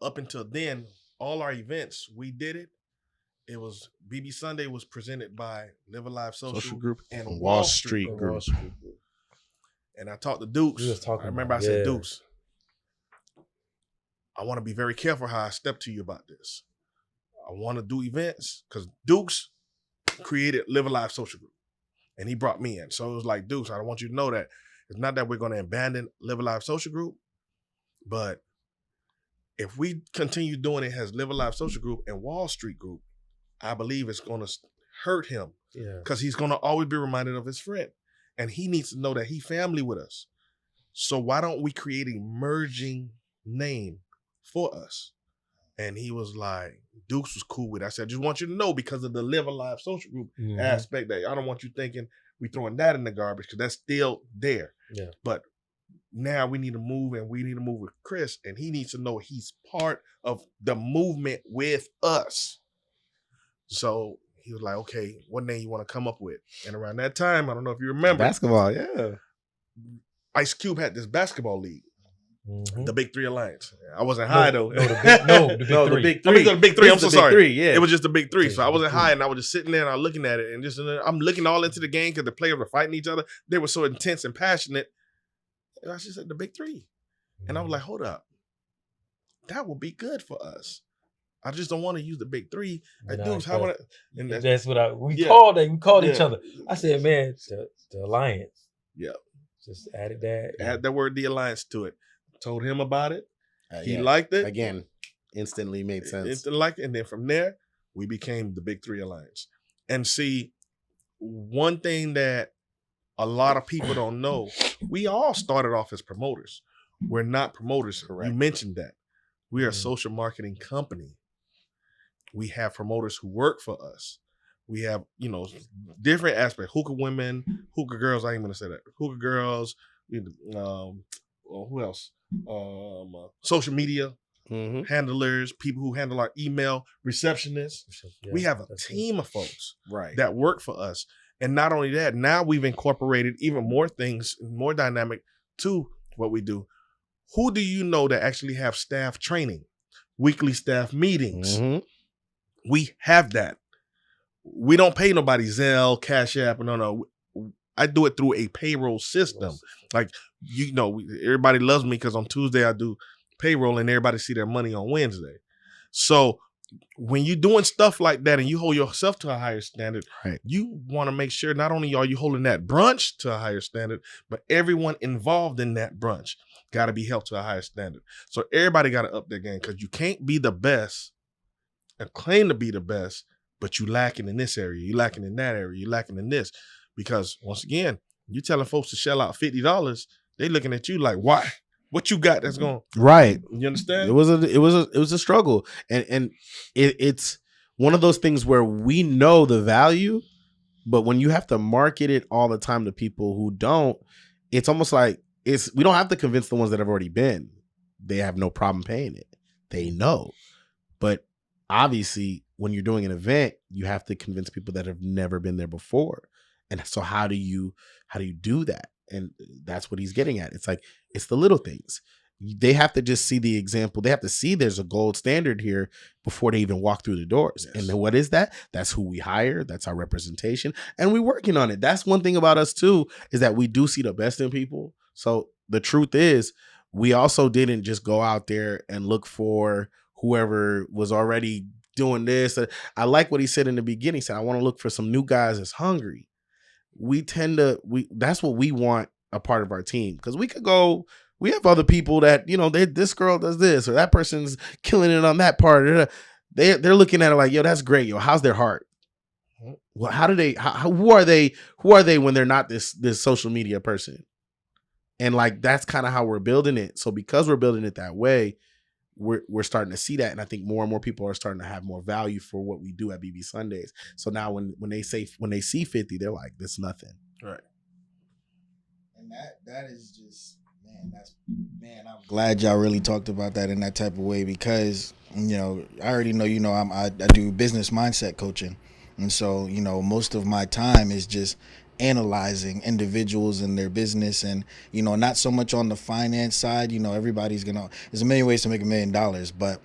up until then, all our events, we did it. It was BB Sunday was presented by Live Alive Social Group and Wall Street Group. And I talked to Dukes. I remember I said, Dukes, I want to be very careful how I step to you about this. I want to do events, because Dukes created Live Alive Social Group, and he brought me in. So it was like, Dukes, I want you to know that it's not that we're going to abandon Live Alive Social Group, but if we continue doing it as Live Alive Social Group and Wall Street Group, I believe it's going to hurt him, because he's going to always be reminded of his friend, and he needs to know that he family with us. So why don't we create a merging name for us? And he was like, Dukes was cool with it. I said, I just want you to know, because of the Live Alive Social Group aspect, that I don't want you thinking we throwing that in the garbage, because that's still there. Yeah. But now we need to move, and we need to move with Chris, and he needs to know he's part of the movement with us. So he was like, okay, what name you want to come up with? And around that time, I don't know if you remember. Basketball, yeah. Ice Cube had this basketball league. Mm-hmm. The Big Three Alliance. I wasn't high though. The Big Three. The Big Three. I'm so sorry. Three, yeah. It was just the Big Three. So I wasn't high, and I was just sitting there and I was looking at it, and just I'm looking all into the game, because the players were fighting each other. They were so intense and passionate. And I just said the Big Three, and I was like, hold up, that would be good for us. I just don't want to use the Big Three. Like, dudes, how would I? And that's what we called it. We called each other. I said, man, the Alliance. Yeah. Just added that. Add that word, the Alliance, to it. Told him about it. He liked it. Again, instantly made sense. Instantly liked it. And then from there, we became the Big Three Alliance. And see, one thing that a lot of people don't know, we all started off as promoters. We're not promoters. Correct. You mentioned that. We are a social marketing company. We have promoters who work for us. We have, different aspects. Hookah women, hookah girls. I ain't gonna say that. Hookah girls. Who else? Social media handlers, people who handle our email, receptionists. Yeah, we have a team of folks that work for us. And not only that, now we've incorporated even more things, more dynamic to what we do. Who do you know that actually have staff training, weekly staff meetings? Mm-hmm. We have that. We don't pay nobody Zelle, Cash App. No. I do it through a payroll system. Like, everybody loves me because on Tuesday I do payroll and everybody see their money on Wednesday. So when you're doing stuff like that and you hold yourself to a higher standard, you want to make sure not only are you holding that brunch to a higher standard, but everyone involved in that brunch got to be held to a higher standard. So everybody got to up their game, because you can't be the best and claim to be the best, but you lacking in this area, you lacking in that area, you lacking in this. Because once again, you telling folks to shell out $50, they looking at you like, why? What you got that's going right? You understand? It was a struggle, and it's one of those things where we know the value, but when you have to market it all the time to people who don't, it's almost like we don't have to convince the ones that have already been. They have no problem paying it. They know, but obviously, when you're doing an event, you have to convince people that have never been there before. And so how do you do that? And that's what he's getting at. It's like, it's the little things. They have to just see the example. They have to see there's a gold standard here before they even walk through the doors. Yes. And then what is that? That's who we hire. That's our representation. And we're working on it. That's one thing about us too, is that we do see the best in people. So the truth is, we also didn't just go out there and look for whoever was already doing this. I like what he said in the beginning. He said, I want to look for some new guys that's hungry. That's what we want a part of our team. Because we have other people that, this girl does this or that person's killing it on that part. They're looking at it like, yo, that's great. Yo, how's their heart? Well, who are they when they're not this social media person? And like, that's kind of how we're building it. So because we're building it that way, we're starting to see that. And I think more and more people are starting to have more value for what we do at BB Sundays. So now when they see 50, they're like, this nothing. Right. And that is just, I'm glad y'all really talked about that in that type of way, because, I already know, I do business mindset coaching. And so, most of my time is just analyzing individuals and their business, and, not so much on the finance side. There's a million ways to make $1 million. But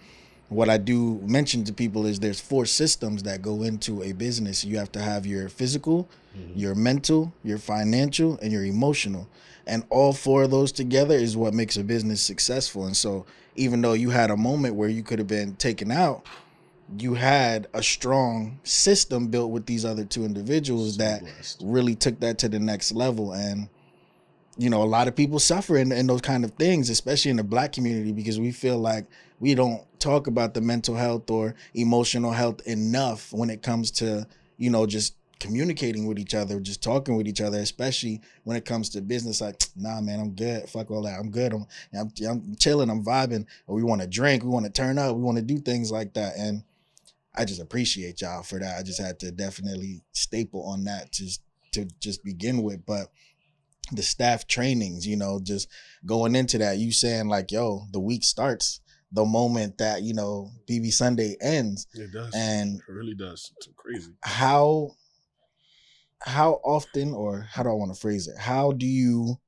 what I do mention to people is there's 4 systems that go into a business. You have to have your physical, your mental, your financial, and your emotional. And all 4 of those together is what makes a business successful. And so even though you had a moment where you could have been taken out, you had a strong system built with these other 2 individuals that really took that to the next level. And, a lot of people suffer in those kind of things, especially in the Black community, because we feel like we don't talk about the mental health or emotional health enough when it comes to, just communicating with each other, just talking with each other, especially when it comes to business. Like, nah, man, I'm good. Fuck all that. I'm good. I'm chilling. I'm vibing. Or we want to drink. We want to turn up. We want to do things like that. And I just appreciate y'all for that. I just had to definitely staple on that to just begin with. But the staff trainings, just going into that, you saying like, yo, the week starts the moment that, BB Sunday ends. It does. And it really does. It's crazy. How often, or how do I want to phrase it? How do you,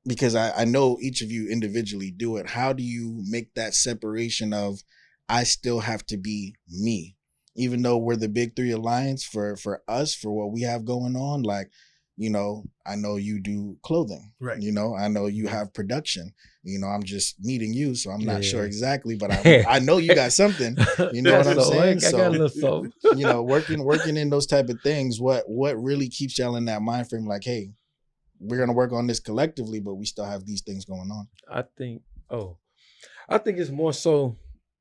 because I know each of you individually do it, how do you make that separation of, I still have to be me, even though we're the Big 3 Alliance for us, for what we have going on? Like, I know you do clothing, right? I know you have production, I'm just meeting you, so I'm not sure exactly, but I know you got something, you know what I'm saying? I got a little working in those type of things, what really keeps y'all in that mind frame, like, hey, we're going to work on this collectively, but we still have these things going on? I think it's more so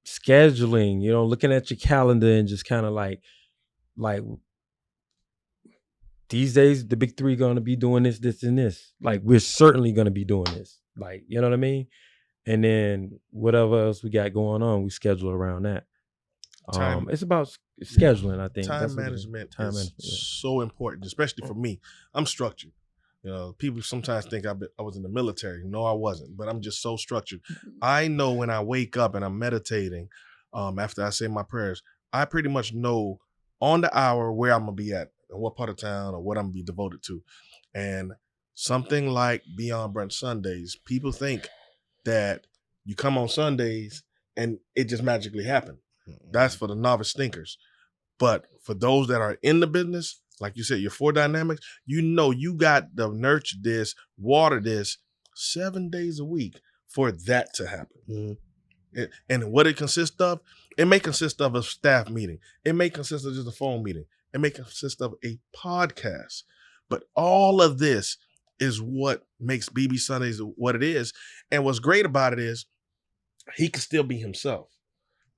scheduling, looking at your calendar and just kind of like these days, the Big 3 going to be doing this, this, and this. Like, we're certainly going to be doing this. Like, you know what I mean? And then whatever else we got going on, we schedule around that. It's about scheduling, I think. Time management is so important, especially for me. I'm structured. People sometimes think I was in the military. No, I wasn't, but I'm just so structured. I know when I wake up and I'm meditating, after I say my prayers, I pretty much know on the hour where I'm going to be at, and what part of town, or what I'm going to be devoted to. And something like Beyond Brunch Sundays, people think that you come on Sundays and it just magically happened. That's for the novice thinkers. But for those that are in the business, like you said, your 4 dynamics, you got to nurture this, water this 7 days a week for that to happen. And what it consists of, it may consist of a staff meeting. It may consist of just a phone meeting. It may consist of a podcast. But all of this is what makes BB Sundays what it is. And what's great about it is he can still be himself.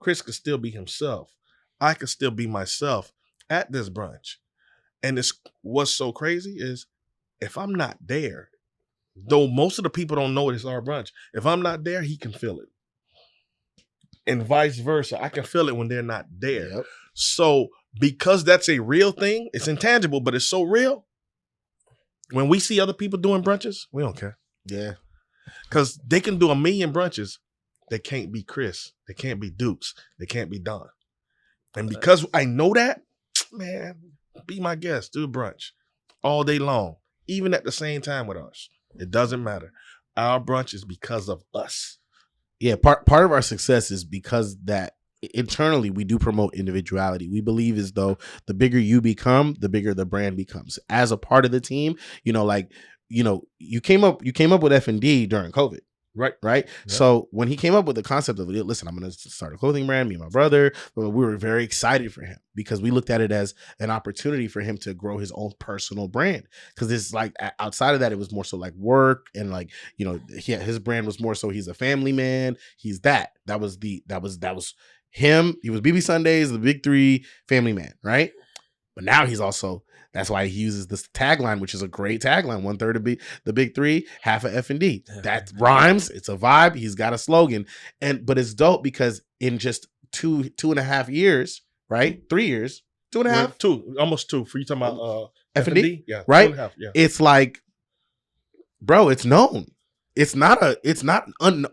Chris can still be himself. I can still be myself at this brunch. And what's so crazy is if I'm not there, though most of the people don't know it's our brunch, if I'm not there, he can feel it. And vice versa. I can feel it when they're not there. Yep. So because that's a real thing, it's intangible, but it's so real. When we see other people doing brunches, we don't care. Yeah. Because they can do 1 million brunches. They can't be Chris. They can't be Dukes. They can't be Don. And because I know that, man, be my guest. Do a brunch all day long, even at the same time with us. It doesn't matter. Our brunch is because of us. Yeah, part of our success is because that internally we do promote individuality. We believe as though the bigger you become, the bigger the brand becomes. As a part of the team, you came up with F&D during COVID. Right. Right. Yep. So when he came up with the concept of, listen, I'm going to start a clothing brand, me and my brother, we were very excited for him because we looked at it as an opportunity for him to grow his own personal brand. Because it's like outside of that, it was more so like work and like, you know, his brand was more so he's a family man. He's that was him. He was BB Sundays, the big three family man. Right. But now he's also, that's why he uses this tagline, which is a great tagline. 1/3 of the big three, half of F&D. That rhymes. It's a vibe. He's got a slogan. But it's dope because in just 2.5 years, right? 3 years, 2.5? Almost 2. For you talking about F&D? Yeah. Right? 2.5, yeah. It's like, bro, it's known. It's not unknown.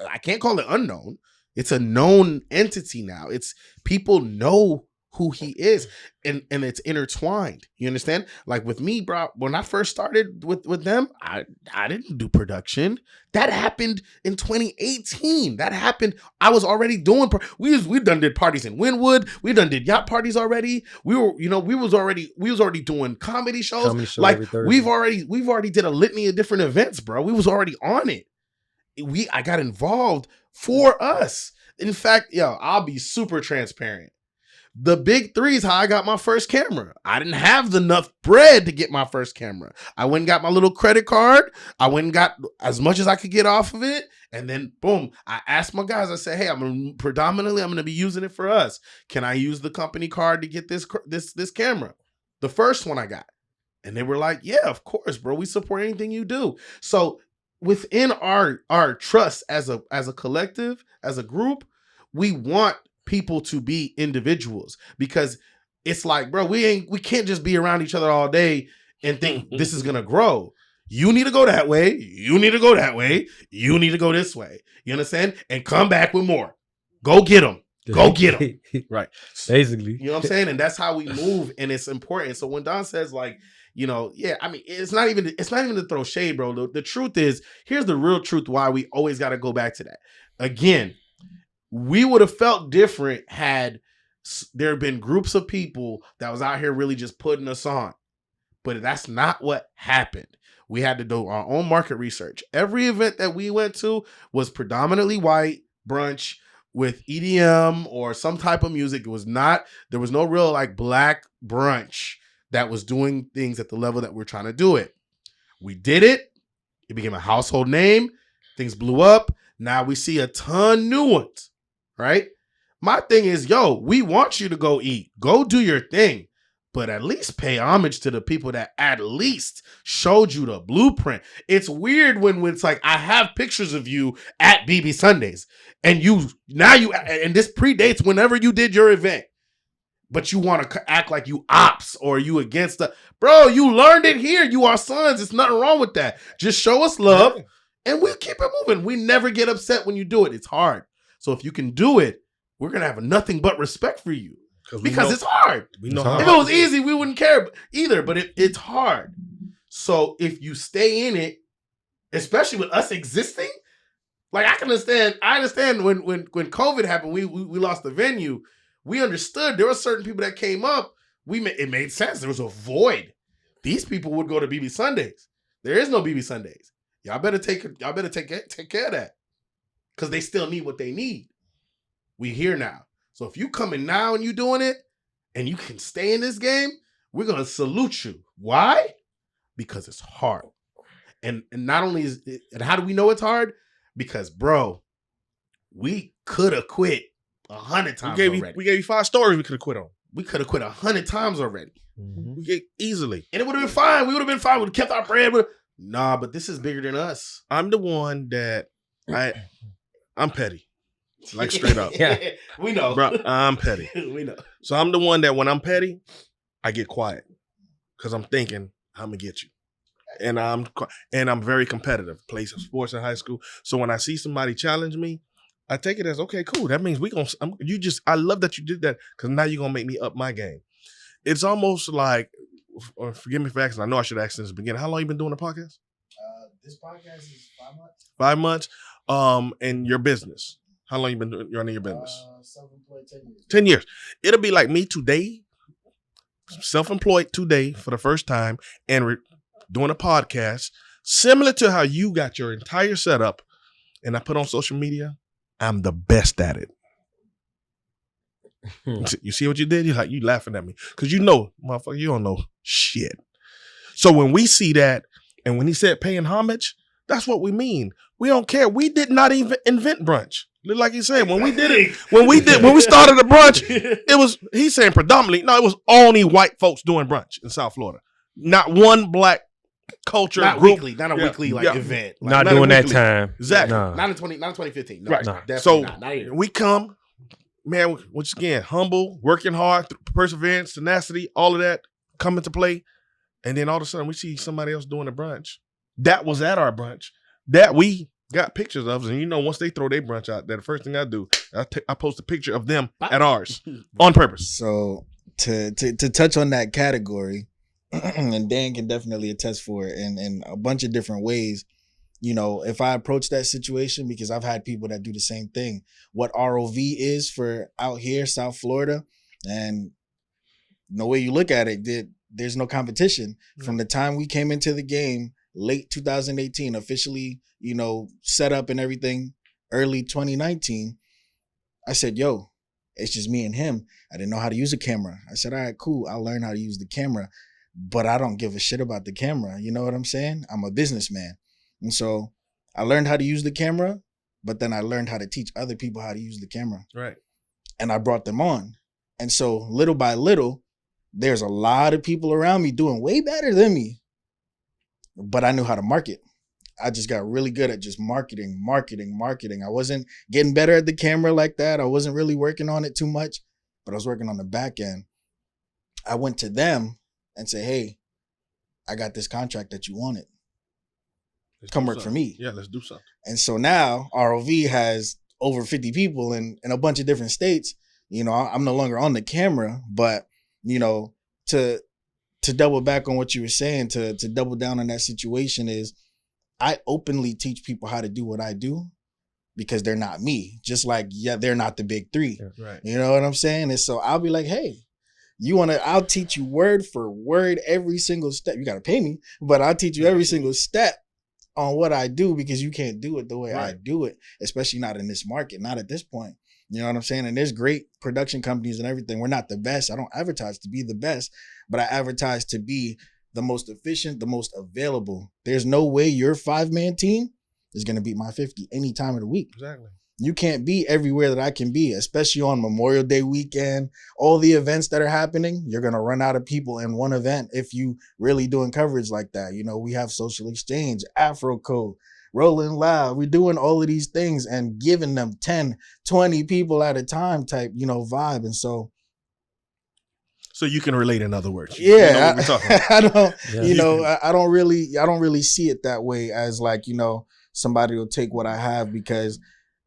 I can't call it unknown. It's a known entity now. It's people know who he is, and it's intertwined. You understand? Like with me, bro, when I first started with them, I didn't do production. That happened in 2018. That happened. I was already doing we done did parties in Wynwood. We done did yacht parties already. We was already doing comedy shows. Like we've already did a litany of different events, bro. We was already on it. I got involved for us. In fact, I'll be super transparent. The big three is how I got my first camera. I didn't have enough bread to get my first camera. I went and got my little credit card. I went and got as much as I could get off of it. And then boom, I asked my guys, I said, hey, I'm going to be using it for us. Can I use the company card to get this camera? The first one I got. And they were like, yeah, of course, bro. We support anything you do. So within our trust as a collective, as a group, we want people to be individuals, because it's like, bro, we can't just be around each other all day and think this is gonna grow. You need to go that way. You need to go that way. You need to go this way. You understand? And come back with more. Go get them. Go get them. Right. Basically. You know what I'm saying? And that's how we move. And it's important. So when Don says like, I mean, it's not even to throw shade, bro. The truth is, here's the real truth why we always got to go back to that. Again, we would have felt different had there been groups of people that was out here really just putting us on. But that's not what happened. We had to do our own market research. Every event that we went to was predominantly white, brunch with EDM or some type of music. There was no real like black brunch that was doing things at the level that we're trying to do it. We did it. It became a household name. Things blew up. Now we see a ton new ones. Right? My thing is, we want you to go eat. Go do your thing. But at least pay homage to the people that at least showed you the blueprint. It's weird when it's like, I have pictures of you at BB Sundays. And this predates whenever you did your event. But you want to act like you ops or you against bro, you learned it here. You are sons. There's nothing wrong with that. Just show us love and we'll keep it moving. We never get upset when you do it. It's hard. So if you can do it, we're going to have nothing but respect for you because it's hard. We know if it was easy, we wouldn't care either, but it's hard. So if you stay in it, especially with us existing, like I understand when COVID happened, we lost the venue. We understood there were certain people that came up. It made sense. There was a void. These people would go to BB Sundays. There is no BB Sundays. Y'all better take care of that. Because they still need what they need. We here now. So if you come in now and you doing it, and you can stay in this game, we're going to salute you. Why? Because it's hard. And not only is it, and how do we know it's hard? Because, bro, we could have quit 100 times already. We gave you 5 stories we could have quit on. We could have quit 100 times already. Mm-hmm. We get easily. And it would have been fine. We would have been fine. We would have kept our bread. Nah, but this is bigger than us. I'm the one that I'm petty. Like straight up. Yeah. We know. Bro, I'm petty. We know. So I'm the one that when I'm petty, I get quiet. Because I'm thinking, I'm going to get you. And I'm very competitive. Played some sports in high school. So when I see somebody challenge me, I take it as, okay, cool. That means I love that you did that because now you're going to make me up my game. It's almost like, forgive me for asking, I know I should ask since the beginning. How long you been doing the podcast? This podcast is 5 months. 5 months. And your business. How long you been running your business? Self-employed 10 years. 10 years. It'll be like me today, self-employed today for the first time, and doing a podcast, similar to how you got your entire setup and I put on social media, I'm the best at it. You see what you did? You laughing at me. Because you know, motherfucker, you don't know shit. So when we see that, and when he said paying homage, that's what we mean. We don't care. We did not even invent brunch. Like he said, when we started the brunch, he's saying predominantly, no, it was only white folks doing brunch in South Florida. Not one black culture not group. Weekly, not a weekly event. Like, not during that time. Exactly. Not in 2015. No, right. Definitely so not here. We come, man, once again, humble, working hard, perseverance, tenacity, all of that come into play. And then all of a sudden we see somebody else doing a brunch. That was at our brunch. That we got pictures of. And you know, once they throw their brunch out there, the first thing I do, I post a picture of them at ours on purpose. So to touch on that category, and Dan can definitely attest for it in a bunch of different ways. You know, if I approach that situation, because I've had people that do the same thing, what ROV is for out here, South Florida, and the way you look at it, there's no competition. From the time we came into the game, late 2018, officially, you know, set up and everything, early 2019, I said, yo, it's just me and him. I didn't know how to use a camera. I said, all right, cool. I'll learn how to use the camera, but I don't give a shit about the camera. You know what I'm saying? I'm a businessman. And so I learned how to use the camera, but then I learned how to teach other people how to use the camera. Right. And I brought them on. And so little by little, there's a lot of people around me doing way better than me, but I knew how to market. I just got really good at just marketing. I wasn't getting better at the camera like that. I wasn't really working on it too much, but I was working on the back end. I went to them and said, hey, I got this contract that you wanted. Come work for me. Yeah, let's do something. And so now ROV has over 50 people in a bunch of different states. You know, I'm no longer on the camera, but you know, to double back on what you were saying, to double down on that situation is I openly teach people how to do what I do because they're not me. Just like, yeah, they're not the big three. Right. You know what I'm saying? And so I'll be like, hey, I'll teach you word for word every single step. You got to pay me, but I'll teach you every single step on what I do because you can't do it the way I do it, especially not in this market, not at this point. You know what I'm saying? And there's great production companies and everything. We're not the best. I don't advertise to be the best, but I advertise to be the most efficient, the most available. There's no way your 5-man team is going to beat my 50 any time of the week. Exactly. You can't be everywhere that I can be, especially on Memorial Day weekend. All the events that are happening, you're going to run out of people in one event if you really doing coverage like that. You know, we have Social Exchange, Afro Code, Rolling Loud. We're doing all of these things and giving them 10, 20 people at a time type, you know, vibe. And so you can relate, in other words. Yeah, you know what we're talking about. I don't, you know, I don't really see it that way as like, you know, somebody will take what I have because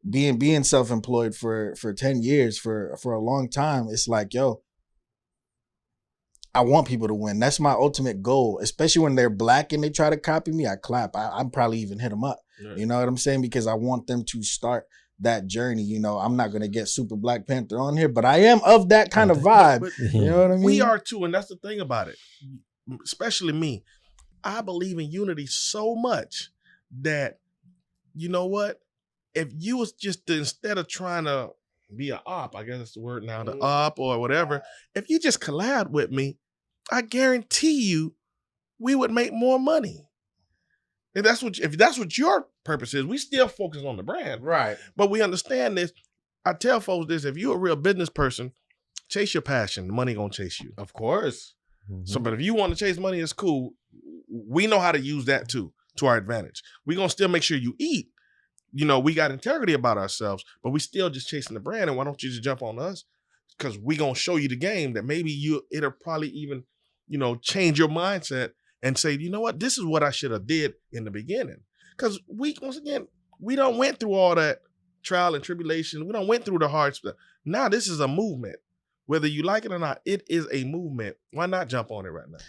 being self-employed for 10 years, for a long time, it's like, yo, I want people to win. That's my ultimate goal, especially when they're black and they try to copy me. I clap. I'm probably even hit them up. Yeah. You know what I'm saying? Because I want them to start that journey. You know, I'm not going to get super Black Panther on here, but I am of that kind of vibe. But you know what I mean? We are too. And that's the thing about it, especially me. I believe in unity so much that, you know what? If you was just, instead of trying to be an op, I guess that's the word now, the op or whatever, if you just collab with me, I guarantee you we would make more money. If that's what your purpose is, we still focus on the brand. Right. But we understand this. I tell folks this, if you're a real business person, chase your passion. The money gonna chase you. Of course. Mm-hmm. So, but if you want to chase money, it's cool. We know how to use that too, to our advantage. We're gonna still make sure you eat. You know, we got integrity about ourselves, but we still just chasing the brand. And why don't you just jump on us? Because we gonna show you the game that maybe it'll probably even, you know, change your mindset and say, you know what, this is what I should have did in the beginning. Because once again, we don't went through all that trial and tribulation. We don't went through the hard stuff. Now this is a movement. Whether you like it or not, it is a movement. Why not jump on it right now?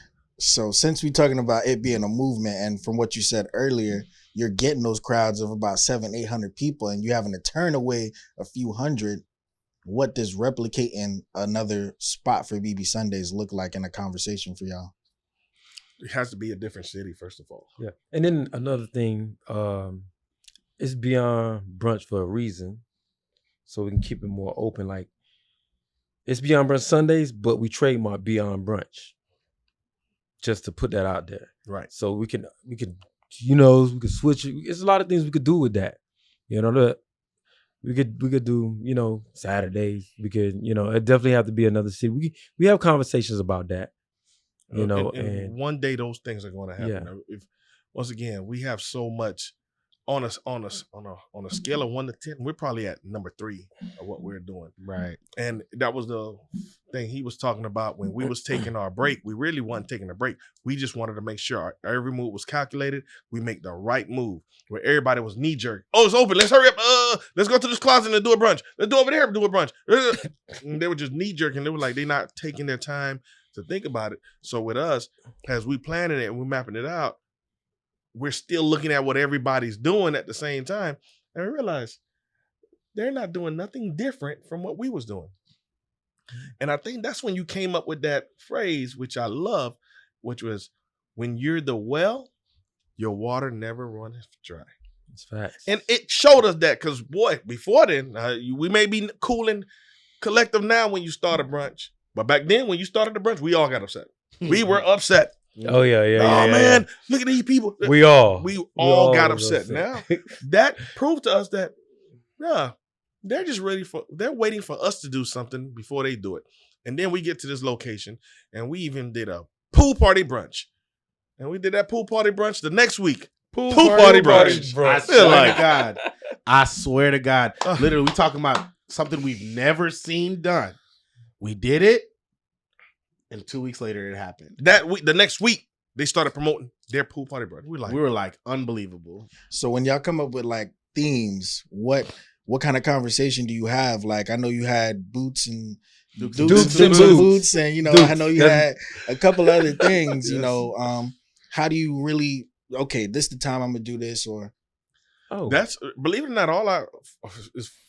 So since we're talking about it being a movement, and from what you said earlier, you're getting those crowds of about 700-800 people and you're having to turn away a few hundred. What does replicating another spot for BB Sundays look like in a conversation for y'all? It has to be a different city, first of all. Yeah. And then another thing, it's beyond brunch for a reason, so we can keep it more open. Like it's beyond brunch Sundays, but we trademark beyond brunch just to put that out there. Right. So we can we could switch it. It's a lot of things we could do with that. That we could do Saturdays. We could it definitely have to be another city. We have conversations about that. And one day those things are going to happen. Yeah. If once again we have so much on a scale of 1 to 10, we're probably at number 3 of what we're doing. Right. And that was the thing he was talking about when we was taking our break. We really wasn't taking a break. We just wanted to make sure every move was calculated. We make the right move where everybody was knee jerk. Oh, it's open. Let's hurry up. Let's go to this closet and do a brunch. Let's do over there and do a brunch. And they were just knee jerking. They were like, they're not taking their time to think about it. So with us, as we planning it and we mapping it out, we're still looking at what everybody's doing at the same time. And we realize they're not doing nothing different from what we was doing. And I think that's when you came up with that phrase, which I love, which was, when you're the well, your water never runs dry. It's facts. And it showed us that because, boy, before then, we may be cool and collective now when you start a brunch. But back then, when you started the brunch, we all got upset. We were upset. Oh yeah. Oh man, look at these people. We all got upset. Now that proved to us that they're just they're waiting for us to do something before they do it. And then we get to this location and we even did a pool party brunch. And we did that pool party brunch the next week. Pool party brunch. I swear to God. Literally, we talking about something we've never seen done. We did it. And 2 weeks later, it happened. That week, the next week, they started promoting their pool party brunch. We were like unbelievable. So when y'all come up with like themes, what kind of conversation do you have? Like, I know you had boots and boots, and I know you had a couple other things. Yes. How do you really? Okay, this the time I'm gonna do this, or that's, believe it or not,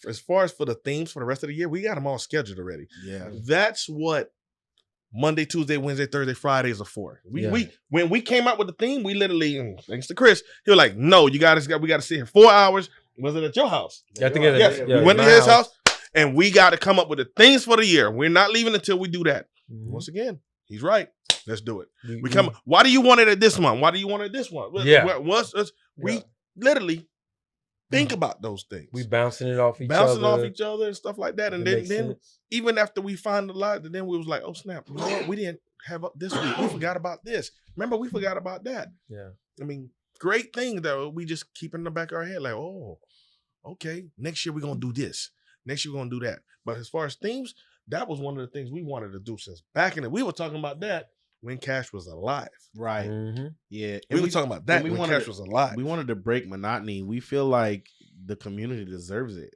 as far as for the themes for the rest of the year, we got them all scheduled already. Yeah, that's what Monday, Tuesday, Wednesday, Thursday, Fridays are for. When we came out with the theme, we literally, thanks to Chris, he was like, "No, we got to sit here 4 hours." Was it at your house? I think we went to his house, and we got to come up with the themes for the year. We're not leaving until we do that. Mm-hmm. Once again, he's right. Let's do it. We come. Why do you want it at this one? Why do you want it at this one? We literally think about those things. We bouncing off each other and stuff like that. And then even after we find the lot, then we was like, oh snap, you know what? We didn't have up this week. We forgot about this. Remember, we forgot about that. Yeah. I mean, great thing that we just keep in the back of our head, like, oh, okay, next year we're gonna do this. Next year we're gonna do that. But as far as themes, that was one of the things we wanted to do since back in it. We were talking about that when Cash was alive. Right. Mm-hmm. Yeah. We were talking about that when Cash was alive. We wanted to break monotony. We feel like the community deserves it.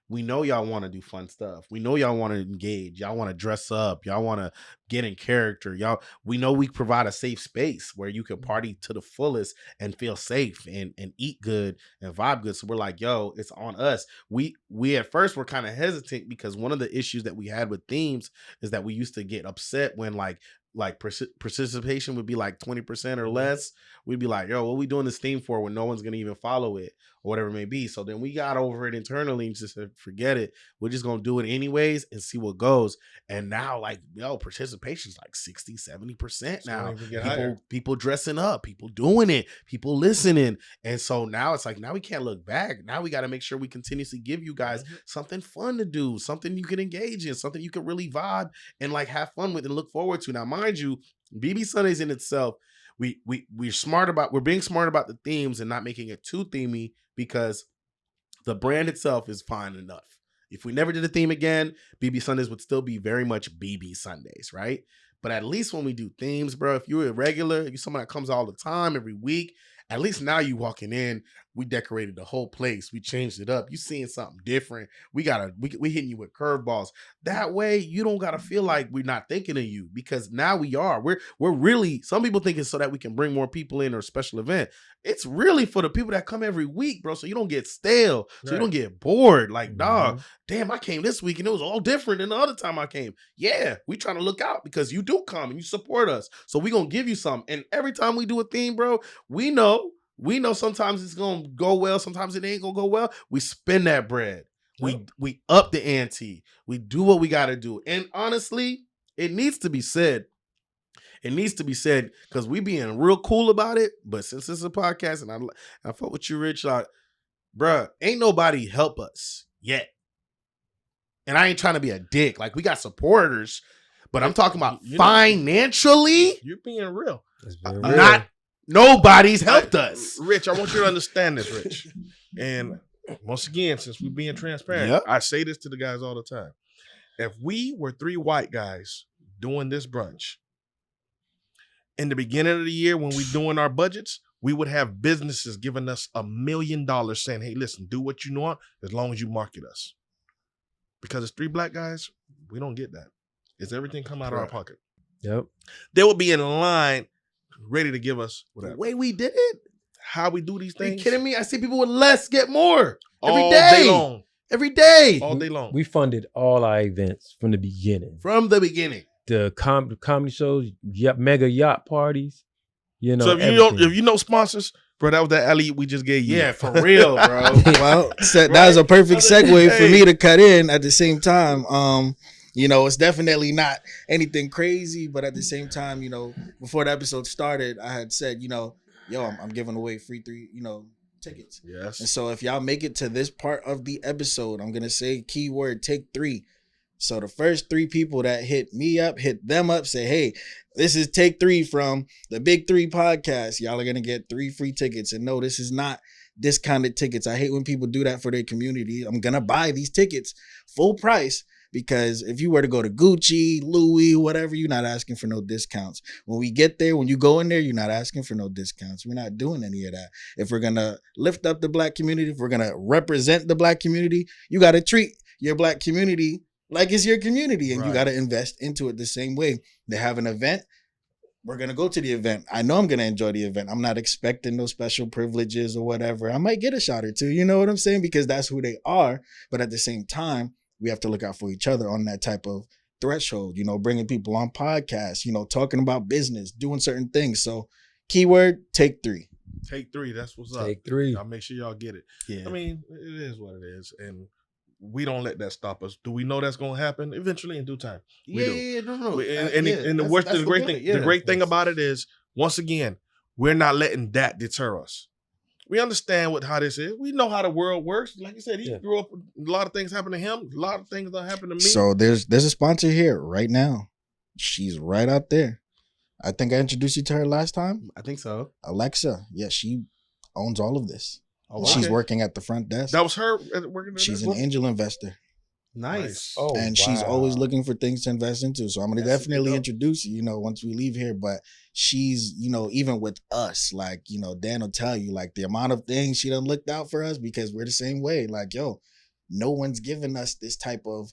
We know y'all want to do fun stuff. We know y'all want to engage. Y'all want to dress up. Y'all want to get in character. We know we provide a safe space where you can party to the fullest and feel safe and eat good and vibe good. So we're like, yo, it's on us. We at first were kind of hesitant because one of the issues that we had with themes is that we used to get upset when like participation would be like 20% or less. We'd be like, yo, what are we doing this theme for when no one's going to even follow it or whatever it may be? So then we got over it internally and just said, forget it. We're just going to do it anyways and see what goes. And now participation's like 60, 70% now. People dressing up, people doing it, people listening. And so now it's like, now we can't look back. Now we got to make sure we continuously give you guys something fun to do, something you can engage in, something you can really vibe and like have fun with and look forward to. Now, mind you, BB Sundays in itself, we're being smart about the themes and not making it too themey because the brand itself is fine enough. If we never did a theme again, BB Sundays would still be very much BB Sundays, right? But at least when we do themes, bro, if you're a regular, you're someone that comes all the time, every week, at least now you walking in, we decorated the whole place. We changed it up. You seeing something different. We hitting you with curveballs. That way you don't gotta feel like we're not thinking of you because now we are. We're really, some people think it's so that we can bring more people in or a special event. It's really for the people that come every week, bro. So you don't get stale. So you don't get bored. Like, dog, damn, I came this week and it was all different than the other time I came. Yeah, we trying to look out because you do come and you support us. So we gonna give you something. And every time we do a theme, bro, we know We know sometimes it's gonna go well, sometimes it ain't gonna go well. We spend that bread. We up the ante. We do what we gotta do. And honestly, it needs to be said. It needs to be said because we being real cool about it. But since it's a podcast and I fuck with you, Rich, like, bruh, ain't nobody help us yet. And I ain't trying to be a dick. Like, we got supporters, but I'm talking about financially. You're being real. Nobody's helped us. Rich, I want you to understand this, Rich. And once again, since we're being transparent, I say this to the guys all the time. If we were 3 white guys doing this brunch, in the beginning of the year when we're doing our budgets, we would have businesses giving us $1 million saying, hey, listen, do what you want as long as you market us. Because it's 3 black guys, we don't get that. It's everything come out of our pocket. Yep. They will be in line ready to give us whatever. The way we did it. How we do these things. Are you kidding me? I see people with less get more. All day long. Every day. All day long. We funded all our events from the beginning. The comedy shows, mega yacht parties. You know. So if you know sponsors, bro, that was that alley we just gave you. Yeah, for real, bro. Well, that was a perfect segue for me to cut in at the same time. You know, it's definitely not anything crazy, but at the same time, you know, before the episode started, I had said, you know, I'm giving away free 3, tickets. Yes. And so if y'all make it to this part of the episode, I'm gonna say keyword take 3. So the first 3 people that hit me up, hit them up, say, hey, this is take 3 from the Big 3 podcast. Y'all are gonna get 3 free tickets. And no, this is not discounted tickets. I hate when people do that for their community. I'm gonna buy these tickets full price. Because if you were to go to Gucci, Louis, whatever, you're not asking for no discounts. When we get there, when you go in there, you're not asking for no discounts. We're not doing any of that. If we're going to lift up the black community, if we're going to represent the black community, you got to treat your black community like it's your community. And you got to invest into it the same way. They have an event. We're going to go to the event. I know I'm going to enjoy the event. I'm not expecting no special privileges or whatever. I might get a shot or 2. You know what I'm saying? Because that's who they are. But at the same time, we have to look out for each other on that type of threshold, bringing people on podcasts, talking about business, doing certain things. So keyword, take 3. Take 3. That's what's up. Take 3. I'll make sure y'all get it. Yeah. I mean, it is what it is. And we don't let that stop us. Do we know that's going to happen? Eventually in due time. We do. Yeah, no. The great thing about it is, once again, we're not letting that deter us. We understand how this is. We know how the world works. Like you said, he grew up, a lot of things happen to him. A lot of things don't happen to me. So there's a sponsor here right now. She's right out there. I think I introduced you to her last time. I think so. Alexa. Yeah, she owns all of this. Oh, wow. She's working at the front desk. That was her working at She's an angel investor. Nice. Oh, and she's always looking for things to invest into. So I'm going to definitely introduce you, once we leave here. But she's, even with us, like, Dan will tell you, like, the amount of things she done looked out for us because we're the same way. Like, no one's giving us this type of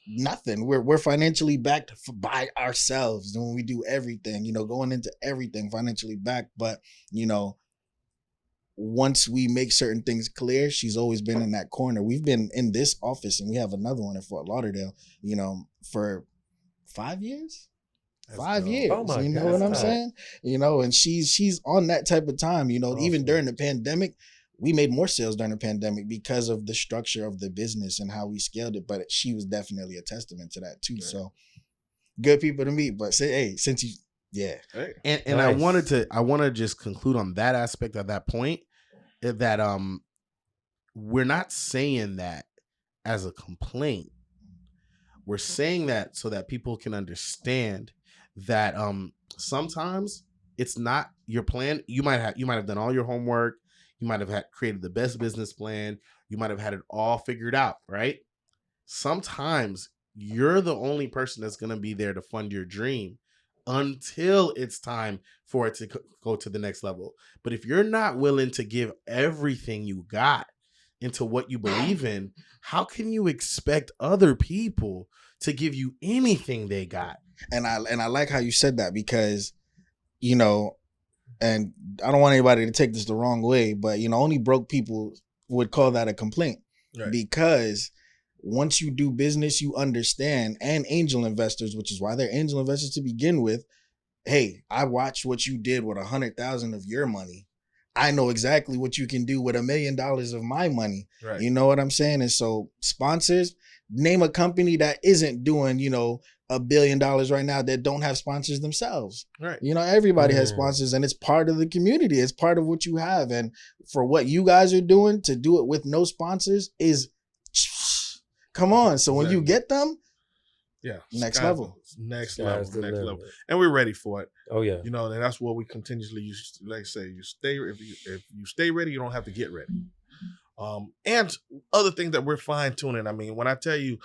nothing. We're financially backed by ourselves when we do everything, going into everything financially backed. But, once we make certain things clear, she's always been in that corner. We've been in this office and we have another one in Fort Lauderdale, for 5 years. That's 5 dope. years. Oh my you know God. what I'm saying? And she's on that type of time, even during the pandemic. We made more sales during the pandemic because of the structure of the business and how we scaled it. But she was definitely a testament to that too. Right. So good people to meet. But since you, and nice. I want to just conclude on that aspect of that point, that we're not saying that as a complaint. We're saying that so that people can understand that sometimes it's not your plan. You might have done all your homework. You might have created the best business plan. You might have had it all figured out, right? Sometimes you're the only person that's going to be there to fund your dream until it's time for it to go to the next level. But if you're not willing to give everything you got into what you believe in, how can you expect other people to give you anything they got? And I like how you said that because, and I don't want anybody to take this the wrong way, but, only broke people would call that a complaint. Right. Because once you do business, you understand, and angel investors, which is why they're angel investors to begin with. Hey, I watched what you did with 100,000 of your money. I know exactly what you can do with $1 million of my money. Right. You know what I'm saying? And so sponsors, name a company that isn't doing, $1 billion right now that don't have sponsors themselves. Right. Everybody has sponsors, and it's part of the community. It's part of what you have. And for what you guys are doing, to do it with no sponsors is, come on. So when you get them, next level. Next level. And we're ready for it. Oh yeah. And that's what we continuously use. Like I say, if you stay ready, you don't have to get ready. And other things that we're fine tuning. I mean, when I tell you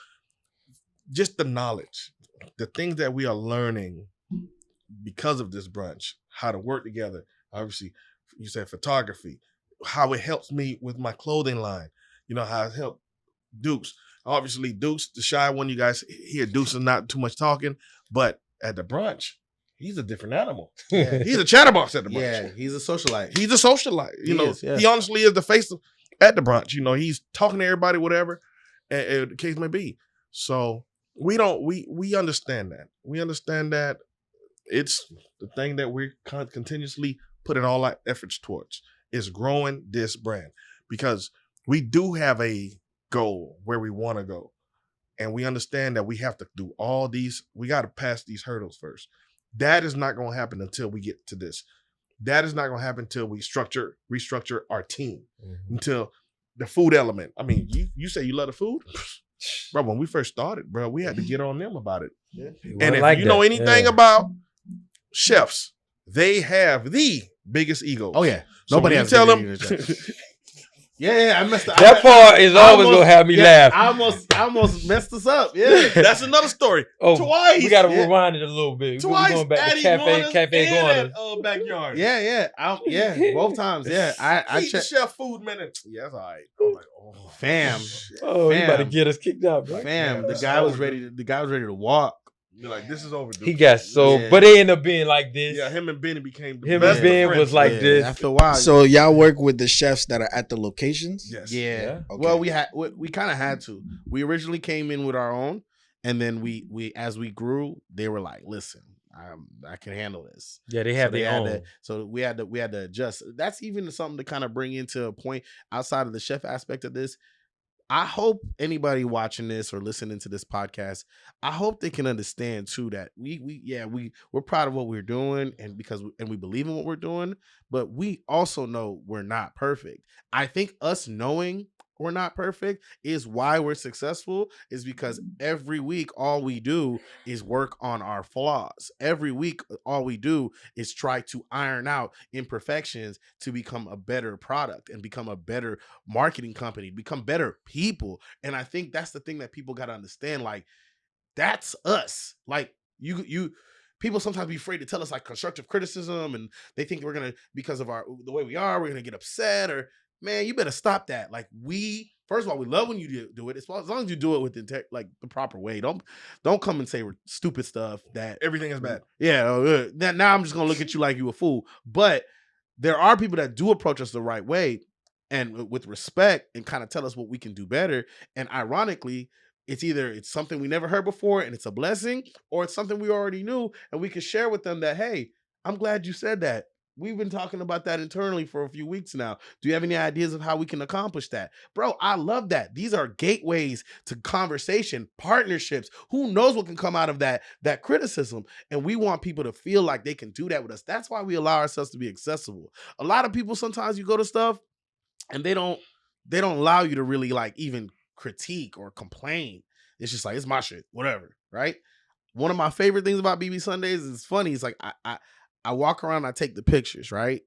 just the knowledge, the things that we are learning because of this brunch, how to work together. Obviously, you said photography, how it helps me with my clothing line. How it helped Dukes. Obviously, Dukes, the shy one, you guys hear Dukes is not too much talking, but at the brunch, he's a different animal. Yeah. He's a chatterbox at the brunch. Yeah, he's a socialite. He's a socialite. He honestly is the face at the brunch. He's talking to everybody, whatever, and the case may be. So we understand that. We understand that it's the thing that we're continuously putting all our efforts towards is growing this brand, because we do have a goal where we want to go. And we understand that we have to do all these, we got to pass these hurdles first. That is not going to happen until we get to this. That is not going to happen until we restructure our team, until the food element. I mean, you say you love the food? Bro, when we first started, bro, we had to get on them about it. Yeah. And if you know anything about chefs, they have the biggest ego. Oh yeah. So nobody has tell them. Yeah, I messed up. That part is always gonna have me laugh. I almost messed us up. Yeah, that's another story. Oh, twice. We gotta rewind it a little bit. Twice. We're going back to cafe going. Backyard. Yeah, both times. Yeah, I checked chef food minute. Yeah, that's all right. I was like, oh, fam. Oh, you about to get us kicked out, bro. Fam, the guy was ready to walk. You're like, this is overdue. He got but they ended up being like this. Yeah, him and Benny became him and Ben was like this after a while. So y'all work with the chefs that are at the locations? Yes. Yeah. Okay. Well, we kind of had to. We originally came in with our own, and then we as we grew, they were like, "Listen, I can handle this." Yeah, they have their own. So we had to adjust. That's even something to kind of bring into a point outside of the chef aspect of this. I hope anybody watching this or listening to this podcast, I hope they can understand too that we're proud of what we're doing, and we believe in what we're doing, but we also know we're not perfect. I think us knowing we're not perfect is why we're successful, is because every week all we do is work on our flaws. Every week all we do is try to iron out imperfections to become a better product and become a better marketing company, become better people. And I think that's the thing that people got to understand. Like, that's us. Like, you people sometimes be afraid to tell us like constructive criticism, and they think we're gonna, because of the way we are, we're gonna get upset. Or, man, you better stop that. Like, first of all, we love when you do it, as long as you do it with the proper way. Don't come and say stupid stuff that everything is bad. Yeah, now I'm just gonna look at you like you a fool. But there are people that do approach us the right way and with respect and kind of tell us what we can do better. And ironically, it's something we never heard before and it's a blessing, or it's something we already knew and we can share with them that, hey, I'm glad you said that. We've been talking about that internally for a few weeks now. Do you have any ideas of how we can accomplish that? Bro, I love that. These are gateways to conversation, partnerships. Who knows what can come out of that criticism? And we want people to feel like they can do that with us. That's why we allow ourselves to be accessible. A lot of people, sometimes you go to stuff and they don't allow you to really like even critique or complain. It's just like, it's my shit, whatever, right? One of my favorite things about BB Sundays is funny. It's like I walk around and I take the pictures, right?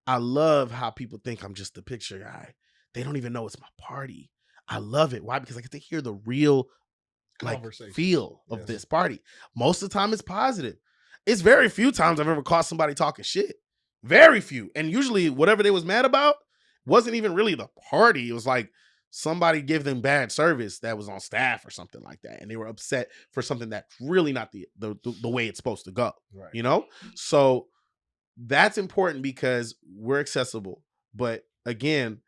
I love how people think I'm just the picture guy. They don't even know it's my party. I love it. Why? Because I get to hear the real feel of this party. Most of the time it's positive. It's very few times I've ever caught somebody talking shit. Very few. And usually whatever they was mad about wasn't even really the party. It was like somebody gave them bad service that was on staff or something like that. And they were upset for something that's really not the way it's supposed to go. Right. You know? So that's important because we're accessible. But again,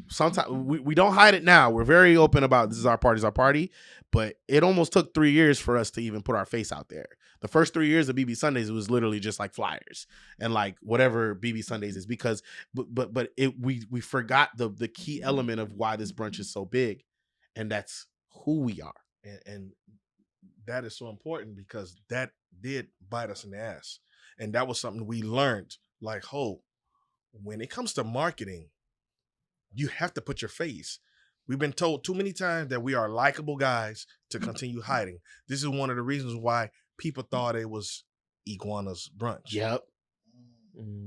sometimes we don't hide it now. We're very open about this is our party, but it almost took 3 years for us to even put our face out there. The first 3 years of BB Sundays, it was literally just like flyers and like whatever BB Sundays is, because we forgot the key element of why this brunch is so big, and that's who we are. And that is so important because that did bite us in the ass. And that was something we learned. Like, when it comes to marketing, you have to put your face. We've been told too many times that we are likable guys to continue hiding. This is one of the reasons why people thought it was Iguana's brunch. Yep.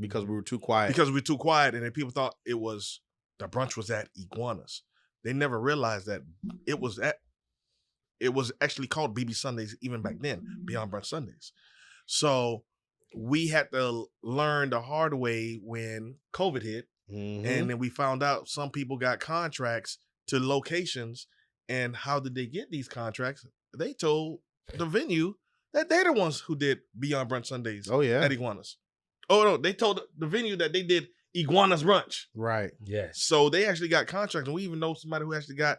Because we were too quiet. And then people thought the brunch was at Iguana's. They never realized that it was actually called BB Sundays even back then, Beyond Brunch Sundays. So we had to learn the hard way when COVID hit. Mm-hmm. And then we found out some people got contracts to locations. And how did they get these contracts? They told the venue that they're the ones who did Beyond Brunch Sundays at Iguana's. Oh, no, they told the venue that they did Iguana's brunch. Right. Yes. So they actually got contracts. And we even know somebody who actually got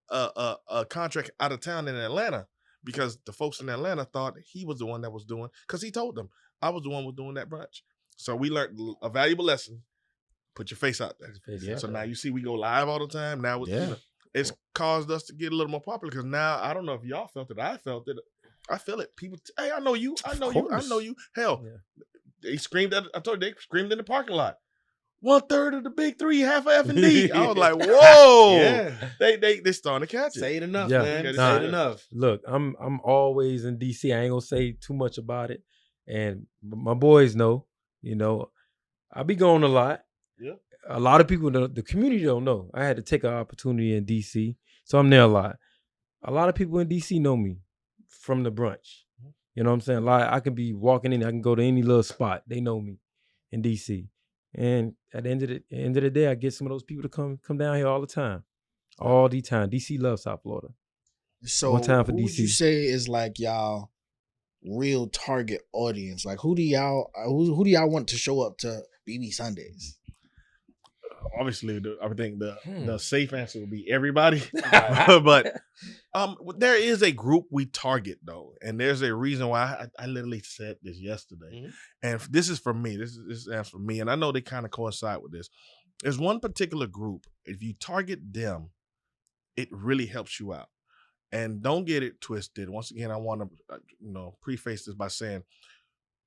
a contract out of town in Atlanta, because the folks in Atlanta thought he was the one that was doing, because he told them, I was the one who was doing that brunch. So we learned a valuable lesson. Put your face out there. So now you see we go live all the time. Now it's caused us to get a little more popular, because now I don't know if y'all felt it. I felt it. I feel it. People, hey, I know you. I know you. I know you. Hell, they screamed I told you, they screamed in the parking lot. 1/3 of the big three, half of F&D. I was like, whoa. They starting to catch it. Say it enough, man. Say it enough. Look, I'm always in DC. I ain't gonna say too much about it. And my boys know, I be going a lot. Yeah. A lot of people, the community don't know. I had to take an opportunity in DC. So I'm there a lot. A lot of people in DC know me from the brunch. You know what I'm saying? I can be walking in, I can go to any little spot. They know me in DC. And at the end of the day, I get some of those people to come down here all the time. All the time. DC loves South Florida. So one time for who DC. Would you say is like y'all real target audience? Like who do y'all want to show up to BB Sundays? Obviously, I think the safe answer would be everybody. But there is a group we target, though. And there's a reason why I literally said this yesterday. Mm-hmm. And this is for me. This is for me. And I know they kind of coincide with this. There's one particular group. If you target them, it really helps you out. And don't get it twisted. Once again, I want to preface this by saying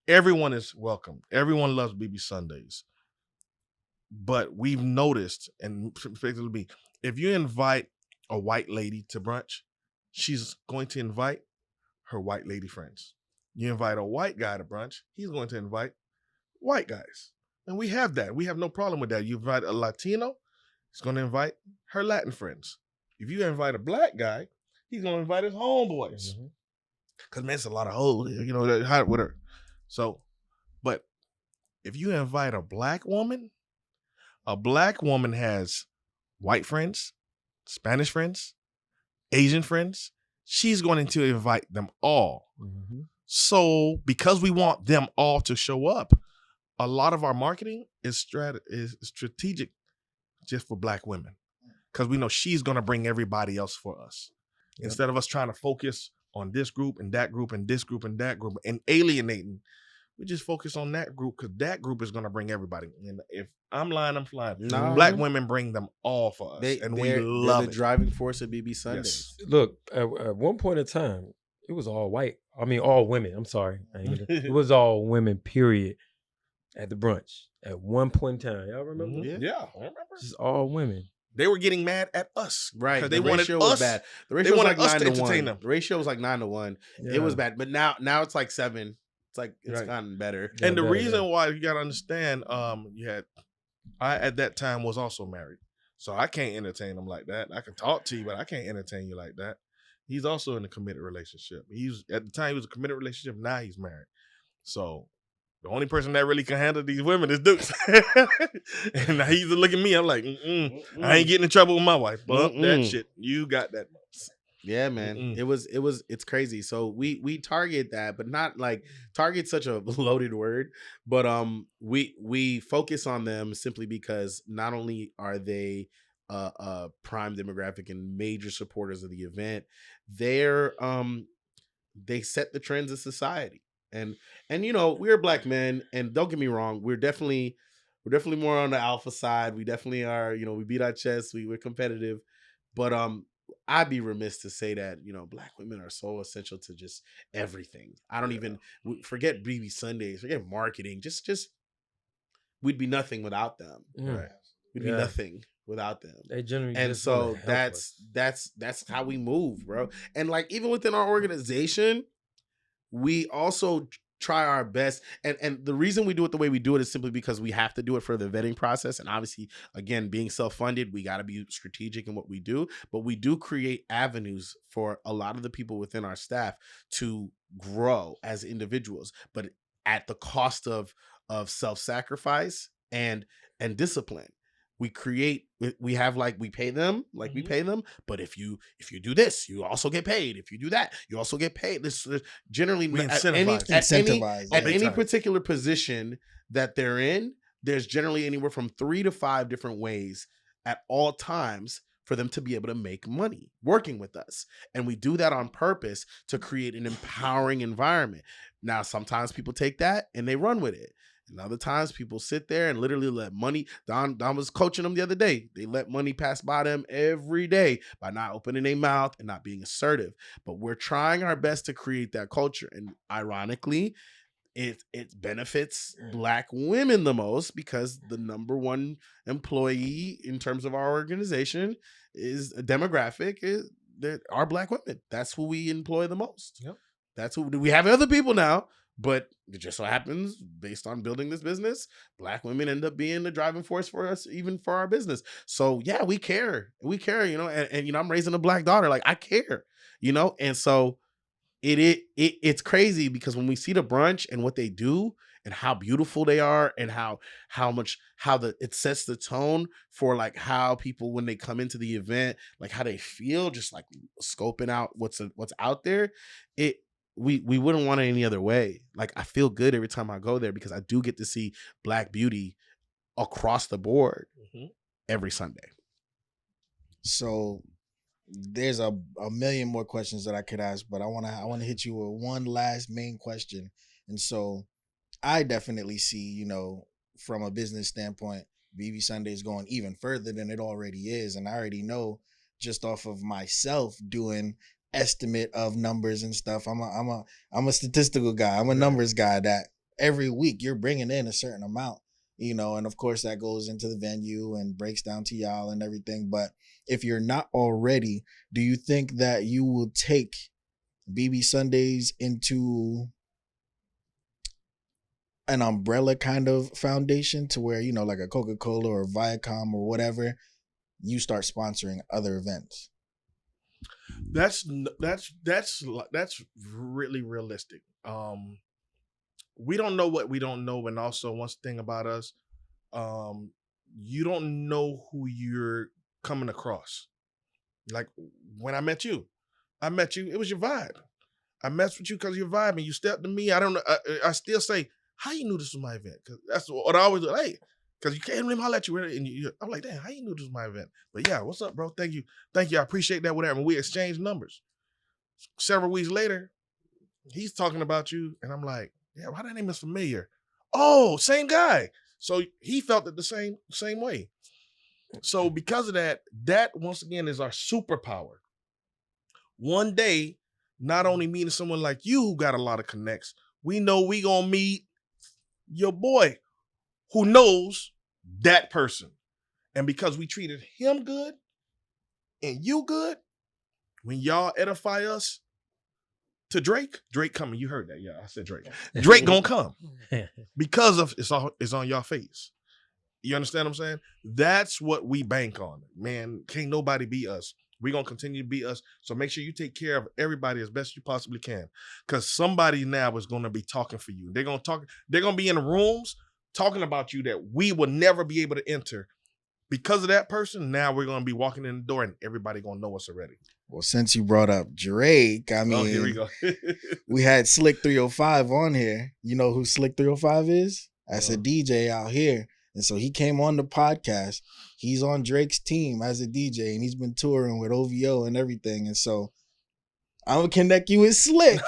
everyone is welcome. Everyone loves BB Sundays. But we've noticed, and particularly if you invite a white lady to brunch, she's going to invite her white lady friends. You invite a white guy to brunch, he's going to invite white guys. And we have that. We have no problem with that. You invite a Latino, he's going to invite her Latin friends. If you invite a black guy, he's going to invite his homeboys. Because, man, it's a lot of hoes, with her. So, but if you invite a black woman has white friends, Spanish friends, Asian friends. She's going to invite them all. Mm-hmm. So because we want them all to show up, a lot of our marketing is strategic just for black women, because we know she's going to bring everybody else for us. Yep. Instead of us trying to focus on this group and that group and this group and that group and alienating, we just focus on that group, because that group is going to bring everybody. And if I'm lying, I'm flying. No. Black women bring them all for us, and we love the driving force of BB Sundays. Yes. Look, at one point in time, it was all white. I mean, all women. I'm sorry. It was all women, period, at the brunch. At one point in time. Y'all remember? Mm-hmm. Yeah, I remember. Just all women. They were getting mad at us. Right. Because they wanted us. Bad. The ratio was like 9-1. The ratio was like 9-1. Yeah. It was bad. But now it's like 7. It's like it's gotten better. And the reason why, you gotta understand, I at that time was also married. So I can't entertain him like that. I can talk to you, but I can't entertain you like that. He's also in a committed relationship. At the time he was a committed relationship, now he's married. So the only person that really can handle these women is Dukes. And now he's looking at me, I'm like, I ain't getting in trouble with my wife. But that shit, you got that. Yeah, man. It's crazy. So we target that, but not like target's such a loaded word, but we focus on them simply because not only are they a prime demographic and major supporters of the event, they're they set the trends of society. And you know, we're black men, and don't get me wrong, we're definitely more on the alpha side. We definitely are, you know, we beat our chests, we're competitive. But I'd be remiss to say that, you know, black women are so essential to just everything. I don't even forget BB Sundays, forget marketing. Just we'd be nothing without them. Right. We'd be nothing without them. They generally And just so help us. that's how we move, bro. And like even within our organization, we also try our best, and the reason we do it the way we do it is simply because we have to do it for the vetting process. And obviously, again, being self-funded, we got to be strategic in what we do, but we do create avenues for a lot of the people within our staff to grow as individuals, but at the cost of self-sacrifice and discipline. We have, like, we pay them, but if you do this, you also get paid. If you do that, you also get paid. This generally We at any incentivize. particular position that they're in, there's generally anywhere from 3 to 5 different ways at all times for them to be able to make money working with us. And we do that on purpose to create an empowering environment. Now, sometimes people take that and they run with it. And other times people sit there and literally let money. Don was coaching them the other day. They let money pass by them every day by not opening their mouth and not being assertive. But we're trying our best to create that culture. And ironically, it benefits black women the most, because the number one employee in terms of our organization is a demographic is that are black women. That's who we employ the most. Yep. That's who we have other people now. But it just so happens, based on building this business, black women end up being the driving force for us, even for our business. So yeah, we care, you know, and you know, I'm raising a black daughter. Like, I care, you know, and so it's crazy, because when we see the brunch and what they do and how beautiful they are, and how it sets the tone for like how people, when they come into the event, like how they feel, just like scoping out what's out there. We wouldn't want it any other way. Like, I feel good every time I go there, because I do get to see black beauty across the board every Sunday. So there's a million more questions that I could ask, but I want to hit you with one last main question. And so I definitely see, you know, from a business standpoint, BB Sunday is going even further than it already is. And I already know, just off of myself doing estimate of numbers and stuff, I'm a statistical guy. I'm a numbers guy, that every week you're bringing in a certain amount, you know, and of course that goes into the venue and breaks down to y'all and everything. But if you're not already, do you think that you will take BB Sundays into an umbrella kind of foundation, to where, you know, like a Coca-Cola or Viacom or whatever, you start sponsoring other events? That's really realistic. We don't know what we don't know, and also one thing about us, you don't know who you're coming across. Like, when I met you, it was your vibe. I messed with you because of your vibe, and you stepped to me. I don't know. I still say, how you knew this was my event? Because that's what I always do. Hey, because you can't even holler at you. And I'm like, damn, how you knew this was my event? But yeah, what's up, bro? Thank you. I appreciate that, whatever. And we exchanged numbers. Several weeks later, he's talking about you, and I'm like, yeah, why that name is familiar? Oh, same guy. So he felt it the same way. So because of that once again is our superpower. One day, not only meeting someone like you who got a lot of connects, we know we gonna meet your boy who knows that person. And because we treated him good and you good, when y'all edify us to Drake coming. You heard that. Yeah, I said Drake. Drake gonna come because of it's on y'all face. You understand what I'm saying? That's what we bank on. Man, can't nobody beat us. We're going to continue to be us. So make sure you take care of everybody as best you possibly can. Because somebody now is going to be talking for you. They're going to be in rooms talking about you that we will never be able to enter. Because of that person, now we're going to be walking in the door and everybody going to know us already. Well, since you brought up Drake, I mean, here we go. We had Slick 305 on here. You know who Slick 305 is? That's a DJ out here. And so he came on the podcast. He's on Drake's team as a DJ, and he's been touring with OVO and everything. And so I'm gonna connect you with Slick.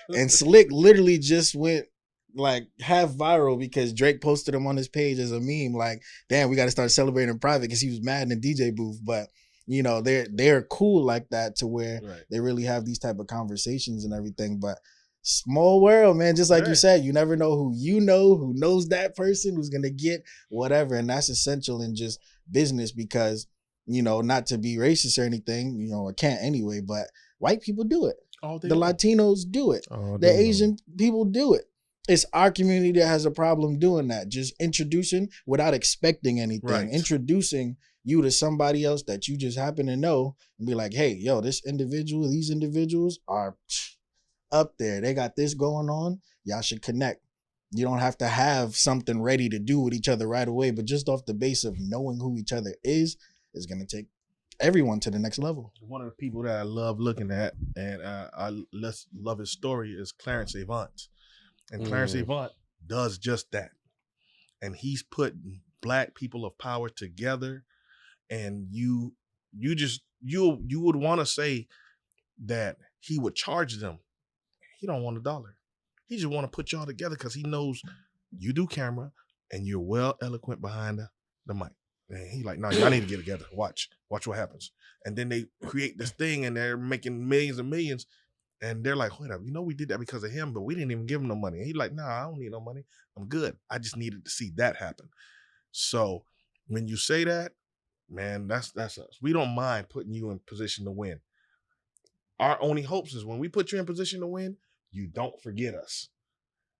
And Slick literally just went like half viral because Drake posted him on his page as a meme. Like, damn, we got to start celebrating in private because he was mad in the DJ booth. But you know, they're cool like that to where they really have these type of conversations and everything. But small world, man. Just like you said, you never know who knows that person, who's gonna get whatever, and that's essential in just business because, you know, not to be racist or anything, you know, I can't anyway, but white people do it. The Latinos do it. The Asian people do it. It's our community that has a problem doing that. Just introducing without expecting anything. Introducing you to somebody else that you just happen to know and be like, hey, yo, these individuals are up there. They got this going on. Y'all should connect. You don't have to have something ready to do with each other right away, but just off the base of knowing who each other is going to take everyone to the next level. One of the people that I love looking at and I love his story is Clarence Avant. And Clarence Avant does just that. And he's put Black people of power together. And you would want to say that he would charge them. He don't want $1. He just want to put y'all together because he knows you do camera and you're well eloquent behind the mic. And he like, no, y'all need to get together. Watch what happens. And then they create this thing and they're making millions and millions. And they're like, wait up, you know, we did that because of him, but we didn't even give him no money. And he's like, nah, I don't need no money. I'm good. I just needed to see that happen. So when you say that, man, that's us. We don't mind putting you in position to win. Our only hopes is when we put you in position to win, you don't forget us.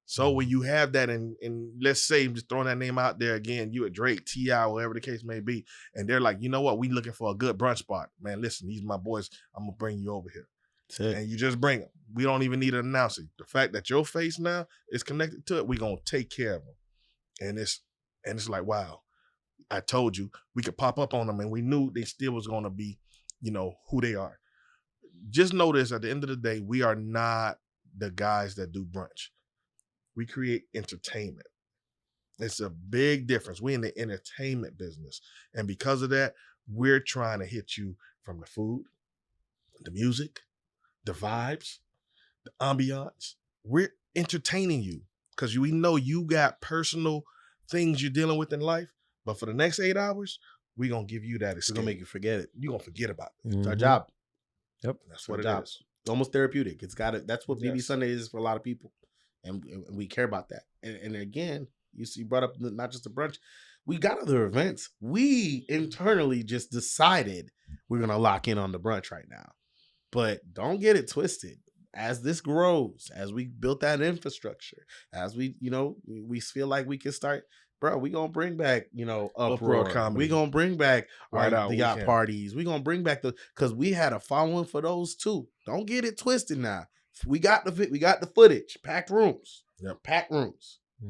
So when you have that, and let's say, I'm just throwing that name out there again, you at Drake, T.I., whatever the case may be, and they're like, you know what, we looking for a good brunch spot. Man, listen, these are my boys. I'm going to bring you over here. And you just bring them. We don't even need to announce it. The fact that your face now is connected to it, we're going to take care of them. And it's like, wow, I told you we could pop up on them, and we knew they still was going to be, you know, who they are. Just know this, at the end of the day, we are not the guys that do brunch. We create entertainment. It's a big difference. We're in the entertainment business. And because of that, we're trying to hit you from the food, the music, the vibes, the ambiance. We're entertaining you because we know you got personal things you're dealing with in life. But for the next 8 hours, we're going to give you that escape. We're going to make you forget it. You're going to forget about it. It's our job. Yep. That's what it is. Almost therapeutic. It's got it. That's what BB Sunday is for a lot of people. And we care about that. And again, you brought up not just the brunch. We got other events. We internally just decided we're going to lock in on the brunch right now. But don't get it twisted. As this grows, as we built that infrastructure, as we, you know, we feel like we can start, bro, we going to bring back, you know, uproar comedy. We going to bring back the yacht parties. We going to bring back because we had a following for those too. Don't get it twisted now. We got the footage, packed rooms,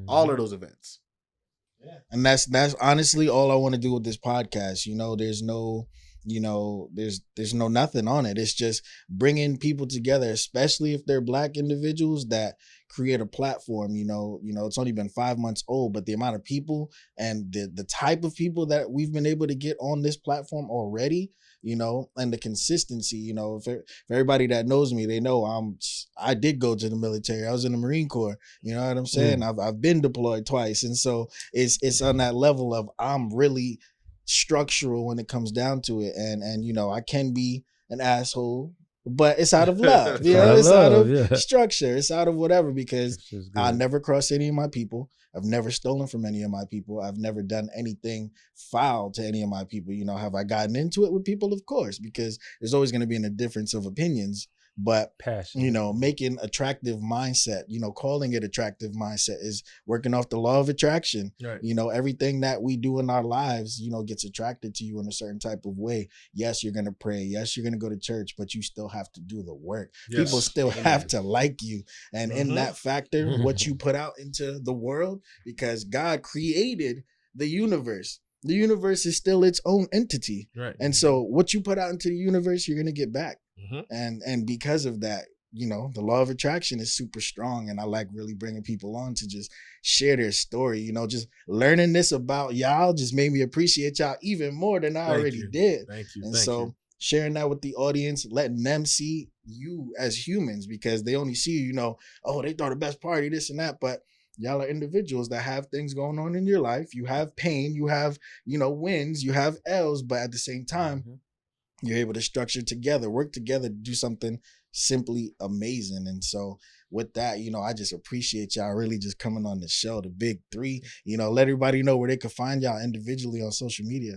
all of those events. Yeah. And that's honestly all I want to do with this podcast. You know, there's no nothing on it. It's just bringing people together, especially if they're Black individuals that create a platform. You know, it's only been 5 months old, but the amount of people and the type of people that we've been able to get on this platform already, you know, and the consistency, you know, for everybody that knows me, they know I did go to the military. I was in the Marine Corps. You know what I'm saying? I've been deployed twice. And so it's on that level of I'm really structural when it comes down to it. And you know, I can be an asshole, but it's out of love. You know, it's out of structure. It's out of whatever, because I never cross any of my people. I've never stolen from any of my people. I've never done anything foul to any of my people. You know, have I gotten into it with people? Of course, because there's always going to be a difference of opinions. But passion, you know, making attractive mindset, you know, calling it attractive mindset is working off the law of attraction. Right. You know, everything that we do in our lives, you know, gets attracted to you in a certain type of way. Yes, you're going to pray. Yes, you're going to go to church, but you still have to do the work. Yes. People still have to like you. And in that factor, what you put out into the world, because God created the universe. The universe is still its own entity. Right. And so what you put out into the universe, you're going to get back. And because of that, you know, the law of attraction is super strong. And I like really bringing people on to just share their story. You know, just learning this about y'all just made me appreciate y'all even more than I already did. Thank you. And so sharing that with the audience, letting them see you as humans, because they only see you know, oh, they throw the best party, this and that, but y'all are individuals that have things going on in your life. You have pain, you have, you know, wins, you have L's, but at the same time, you're able to structure together, work together to do something simply amazing. And so with that, you know, I just appreciate y'all really just coming on the show, the Big Three. You know, let everybody know where they can find y'all individually on social media.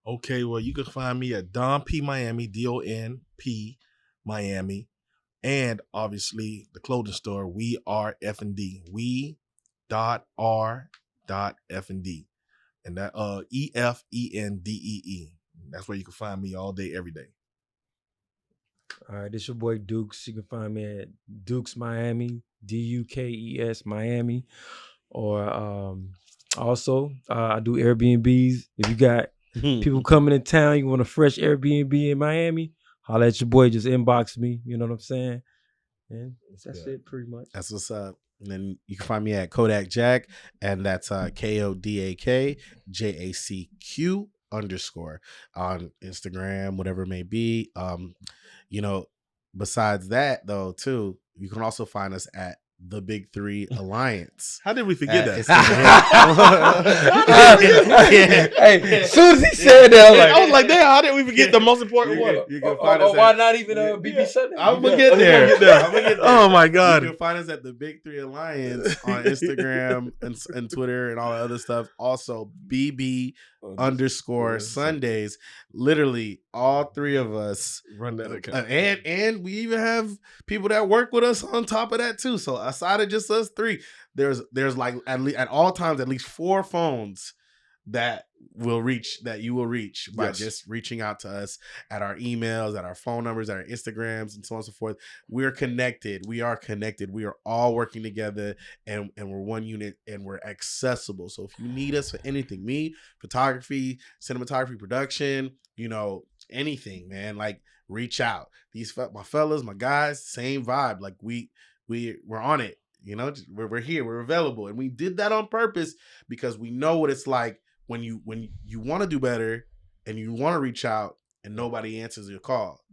Okay, well, you can find me at Don P Miami, DONP Miami, and obviously the clothing store We Are F&D, we.r.f&d, and that EFENDEE. That's where you can find me all day, every day. All right, this your boy Dukes. You can find me at Dukes Miami, DUKES Miami, or also I do Airbnbs. If you got people coming in town, you want a fresh Airbnb in Miami, holla at your boy. Just inbox me. You know what I'm saying? And that's it, pretty much. That's what's up. And then you can find me at Kodak Jack, and that's KODAKJACQ _ on Instagram, whatever it may be. You know, besides that though, too, you can also find us at the Big Three Alliance. How did we forget that? Hey, as soon as he said that, I was like, damn, how did we forget the most important one? You can find us why not even BB Sunday? I'm gonna get there. Oh my God. You can find us at the Big Three Alliance on Instagram and Twitter and all that other stuff. Also, BB _ Sundays. Literally, all three of us Run that account. And we even have people that work with us on top of that too. So aside of just us three, there's like at all times at least 4 phones that you will reach by just reaching out to us at our emails, at our phone numbers, at our Instagrams, and so on and so forth. We're connected. We are connected. We are all working together, and we're one unit, and we're accessible. So if you need us for anything, me, photography, cinematography, production, you know, anything, man, like reach out. These my fellas, my guys, same vibe. Like we're on it. You know, we're here, we're available, and we did that on purpose because we know what it's like when you want to do better and you want to reach out and nobody answers your call.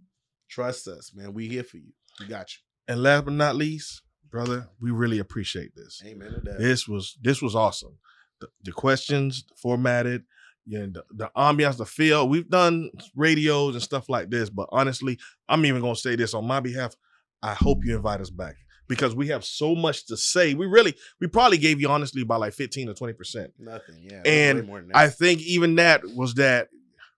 Trust us, man. We here for you. We got you. And last but not least, brother, we really appreciate this. Amen to that. This was awesome. The questions formatted, you know, the ambiance, the feel. We've done radios and stuff like this, but honestly, I'm even gonna say this on my behalf. I hope you invite us back, because we have so much to say. We probably gave you honestly about like 15 or 20%. Nothing, yeah. And way more than that. I think even that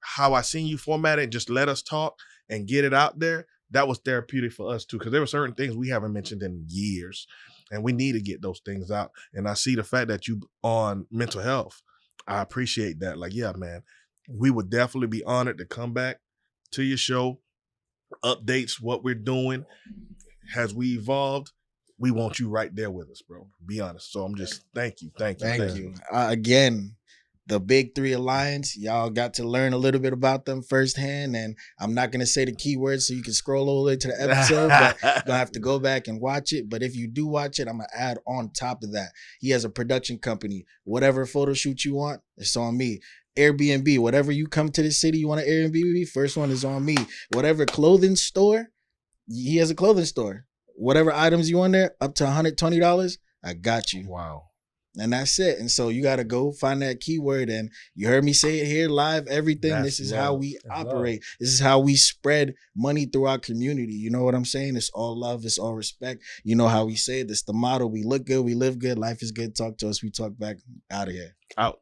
how I seen you format it, just let us talk and get it out there. That was therapeutic for us too, because there were certain things we haven't mentioned in years, and we need to get those things out. And I see the fact that you on mental health. I appreciate that. Like, yeah, man, we would definitely be honored to come back to your show, updates what we're doing. Has we evolved? We want you right there with us, bro. Be honest. So I'm just thank you. Again, the Big Three Alliance, y'all got to learn a little bit about them firsthand, and I'm not gonna say the keywords so you can scroll all the way to the episode, but you're gonna have to go back and watch it. But if you do watch it, I'm gonna add on top of that, he has a production company. Whatever photo shoot you want, it's on me. Airbnb, whatever you come to the city, you want an Airbnb, first one is on me. Whatever clothing store, he has a clothing store. Whatever items you want there, up to $120, I got you. Wow. And that's it. And so you got to go find that keyword. And you heard me say it here live, everything. This is how we operate. This is how we spread money through our community. You know what I'm saying? It's all love. It's all respect. You know how we say it. It's the motto. We look good. We live good. Life is good. Talk to us. We talk back. Out of here. Out.